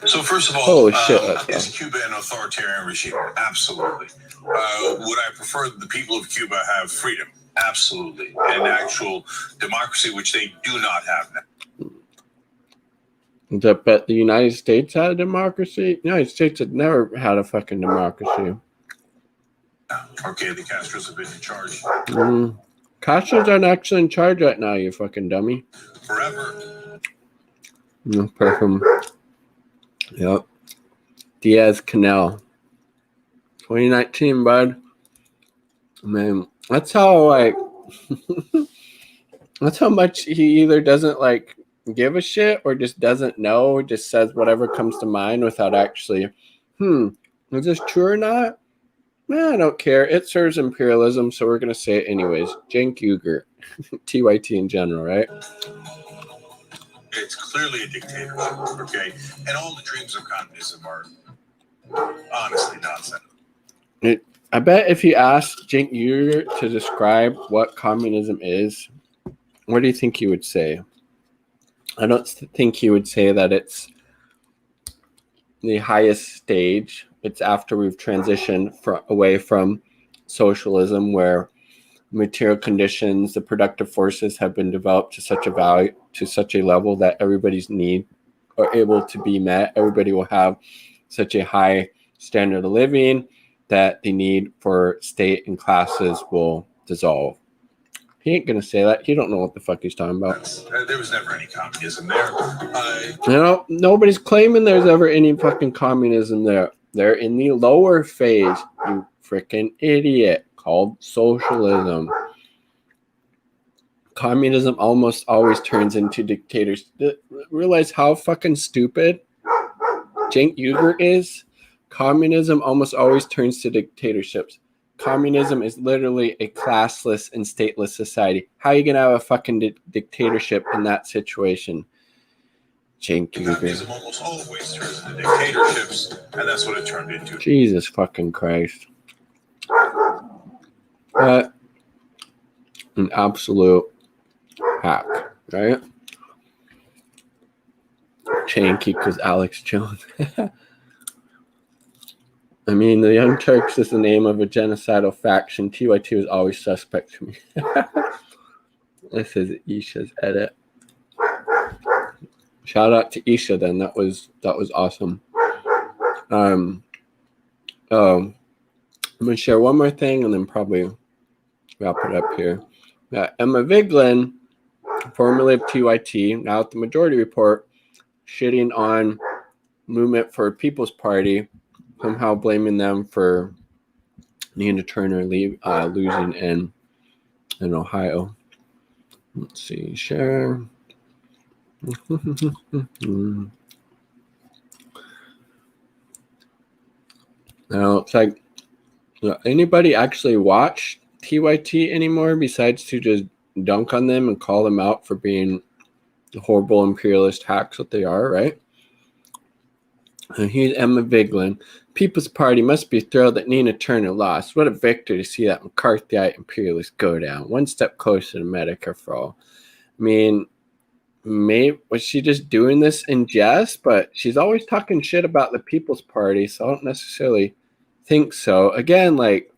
So first of all, holy shit, is Cuba an authoritarian regime? Absolutely. Would I prefer that the people of Cuba have freedom? Absolutely. And actual democracy, which they do not have now. But the United States had a democracy? The United States had never had a fucking democracy. Okay, the Castros have been in charge. Castros aren't actually in charge right now, you fucking dummy. Forever. Perfect. Yep. Diaz-Canel. 2019, bud. Man, that's how, like, that's how much he either doesn't, like, give a shit or just doesn't know, just says whatever comes to mind without actually, is this true or not? I don't care. It serves imperialism, so we're going to say it anyways. Cenk Uygur. TYT in general, right? It's clearly a dictatorship, okay? And all the dreams of communism are honestly nonsense. I bet if you asked Cenk Uygur to describe what communism is, what do you think he would say? I don't think he would say that it's the highest stage. It's after we've transitioned away from socialism, where material conditions, the productive forces have been developed to such a value, to such a level that everybody's need are able to be met. Everybody will have such a high standard of living that the need for state and classes will dissolve. He ain't gonna say that. He don't know what the fuck he's talking about. There was never any communism there. Nobody's claiming there's ever any fucking communism there. They're in the lower phase, you freaking idiot, called socialism. Communism almost always turns into dictators. Realize how fucking stupid Cenk Uygur is? Communism almost always turns to dictatorships. Communism is literally a classless and stateless society. How are you going to have a fucking dictatorship in that situation? Cenk Uygur. Communism almost always turns into dictatorships, and that's what it turned into. Jesus fucking Christ. An absolute hack, right? Cenk equals Alex Jones. I mean, the Young Turks is the name of a genocidal faction. TYT was always suspect to me. This is Isha's edit. Shout out to Isha then. That was awesome. I'm gonna share one more thing and then probably wrap it up here. Emma Vigeland, formerly of TYT, now at the Majority Report, shitting on Movement for People's Party, somehow blaming them for Nina Turner losing in Ohio. Let's see, share. Now it's like, anybody actually watch TYT anymore besides to just dunk on them and call them out for being the horrible imperialist hacks that they are, right? And here's Emma Vigeland. People's Party must be thrilled that Nina Turner lost. What a victory to see that McCarthyite imperialist go down. One step closer to Medicare for all. I mean, maybe was she just doing this in jest? But she's always talking shit about the People's Party, so I don't necessarily think so. Again, like,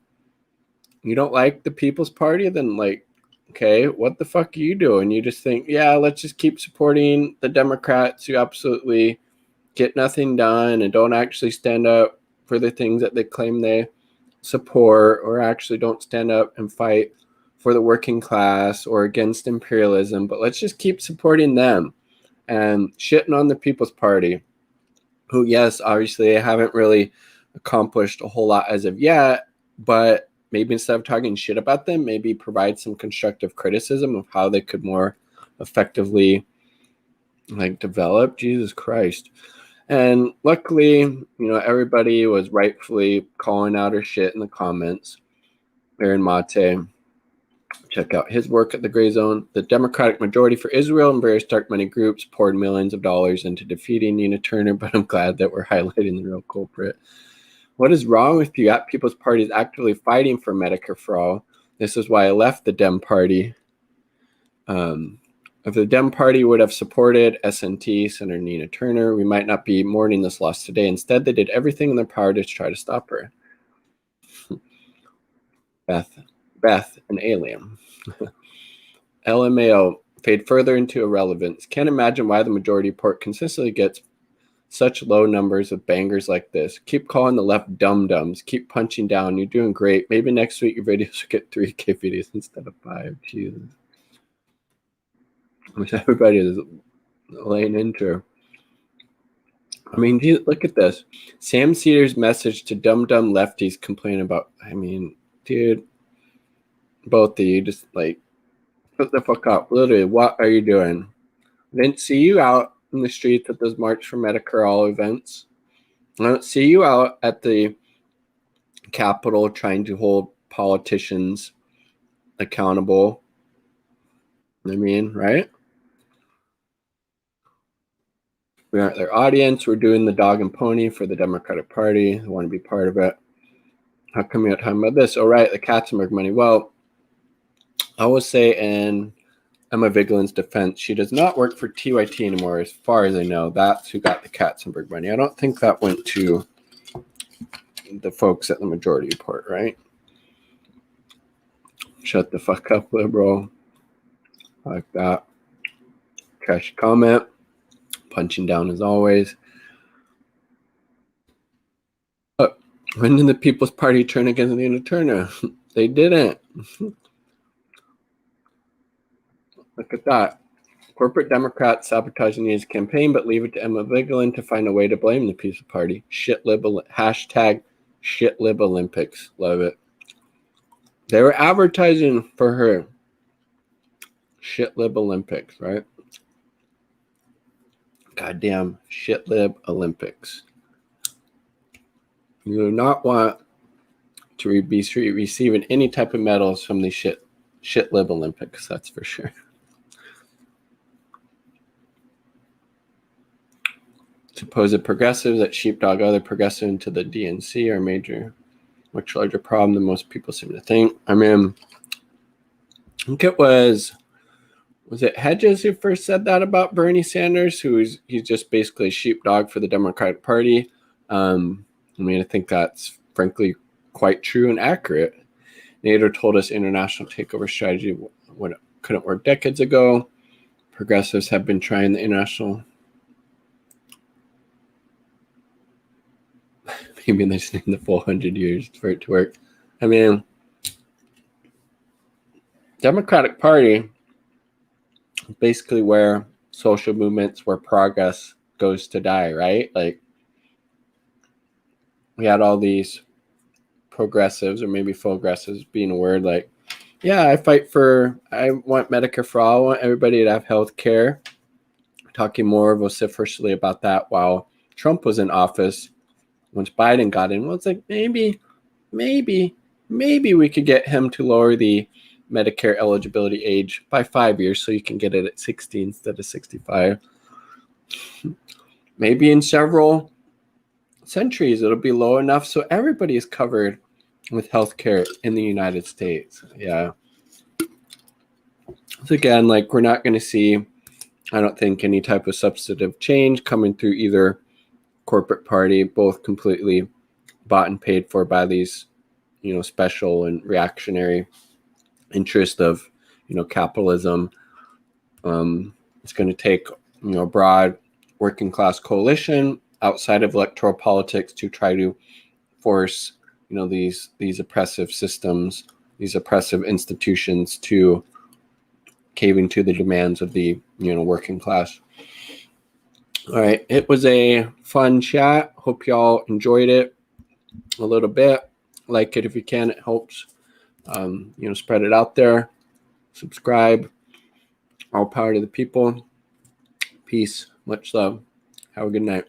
you don't like the People's Party? Then, like, okay, what the fuck are you doing? You just think, yeah, let's just keep supporting the Democrats who absolutely get nothing done and don't actually stand up for the things that they claim they support, or actually don't stand up and fight for the working class or against imperialism. But let's just keep supporting them and shitting on the People's Party, who, yes, obviously they haven't really accomplished a whole lot as of yet, but maybe instead of talking shit about them, maybe provide some constructive criticism of how they could more effectively like develop. Jesus Christ. And luckily, everybody was rightfully calling out her shit in the comments. Aaron Mate, check out his work at the Gray Zone. The Democratic Majority for Israel and various dark money groups poured millions of dollars into defeating Nina Turner, but I'm glad that we're highlighting the real culprit. What is wrong with you? At People's Party is actively fighting for Medicare for all. This is why I left the Dem Party. If the Dem Party would have supported SNT, Senator Nina Turner, we might not be mourning this loss today. Instead, they did everything in their power to try to stop her. Beth, an alien. LMAO fade further into irrelevance. Can't imagine why the majority report consistently gets such low numbers of bangers like this. Keep calling the left dum-dums. Keep punching down. You're doing great. Maybe next week your videos will get 3K videos instead of 5. Jesus. Which everybody is laying into. I mean, look at this. Sam Cedars' message to dumb lefties complaining about, I mean, dude, both of you just like, shut the fuck up. Literally, what are you doing? I didn't see you out in the streets at those March for Medicare All events. I don't see you out at the Capitol trying to hold politicians accountable. I mean, right? We aren't their audience. We're doing the dog and pony for the Democratic Party. I want to be part of it. How come you're talking about this? Oh, right, the Katzenberg money. Well, I will say in Emma Vigeland's defense, she does not work for TYT anymore, as far as I know. That's who got the Katzenberg money. I don't think that went to the folks at the Majority Report, right? Shut the fuck up, liberal. Like that. Trash comment. Punching down as always. But when did the People's Party turn against Nina Turner? They didn't. Look at that. Corporate Democrats sabotaging his campaign, but leave it to Emma Vigeland to find a way to blame the People's Party. Hashtag shitlib Olympics. Love it. They were advertising for her. Shitlib Olympics, right? Goddamn shitlib Olympics. You do not want to be receiving any type of medals from the shitlib Olympics, that's for sure. Supposed progressives that sheepdog other progressive into the DNC are much larger problem than most people seem to think. I mean, I think it was it Hedges who first said that about Bernie Sanders, he's just basically a sheepdog for the Democratic Party. I mean, I think that's frankly quite true and accurate. Nader told us international takeover strategy couldn't work decades ago. Progressives have been trying the international. Maybe they just need the full 100 years for it to work. I mean, Democratic Party is basically where social movements, where progress goes to die, right? Like, we had all these progressives, or maybe progressives being a word, like, yeah, I want Medicare for all, I want everybody to have health care. Talking more vociferously about that while Trump was in office. Once Biden got in, well, it's like maybe we could get him to lower the Medicare eligibility age by 5 years so you can get it at 60 instead of 65. Maybe in several centuries it'll be low enough so everybody is covered with healthcare in the United States. Yeah. So again, like, we're not going to see, I don't think, any type of substantive change coming through either corporate party, both completely bought and paid for by these, special and reactionary interest of, capitalism. It's going to take, a broad working class coalition outside of electoral politics to try to force, these oppressive systems, these oppressive institutions to caving to the demands of the, working class. All right. It was a fun chat. Hope y'all enjoyed it a little bit. Like it if you can. It helps, spread it out there. Subscribe. All power to the people. Peace. Much love. Have a good night.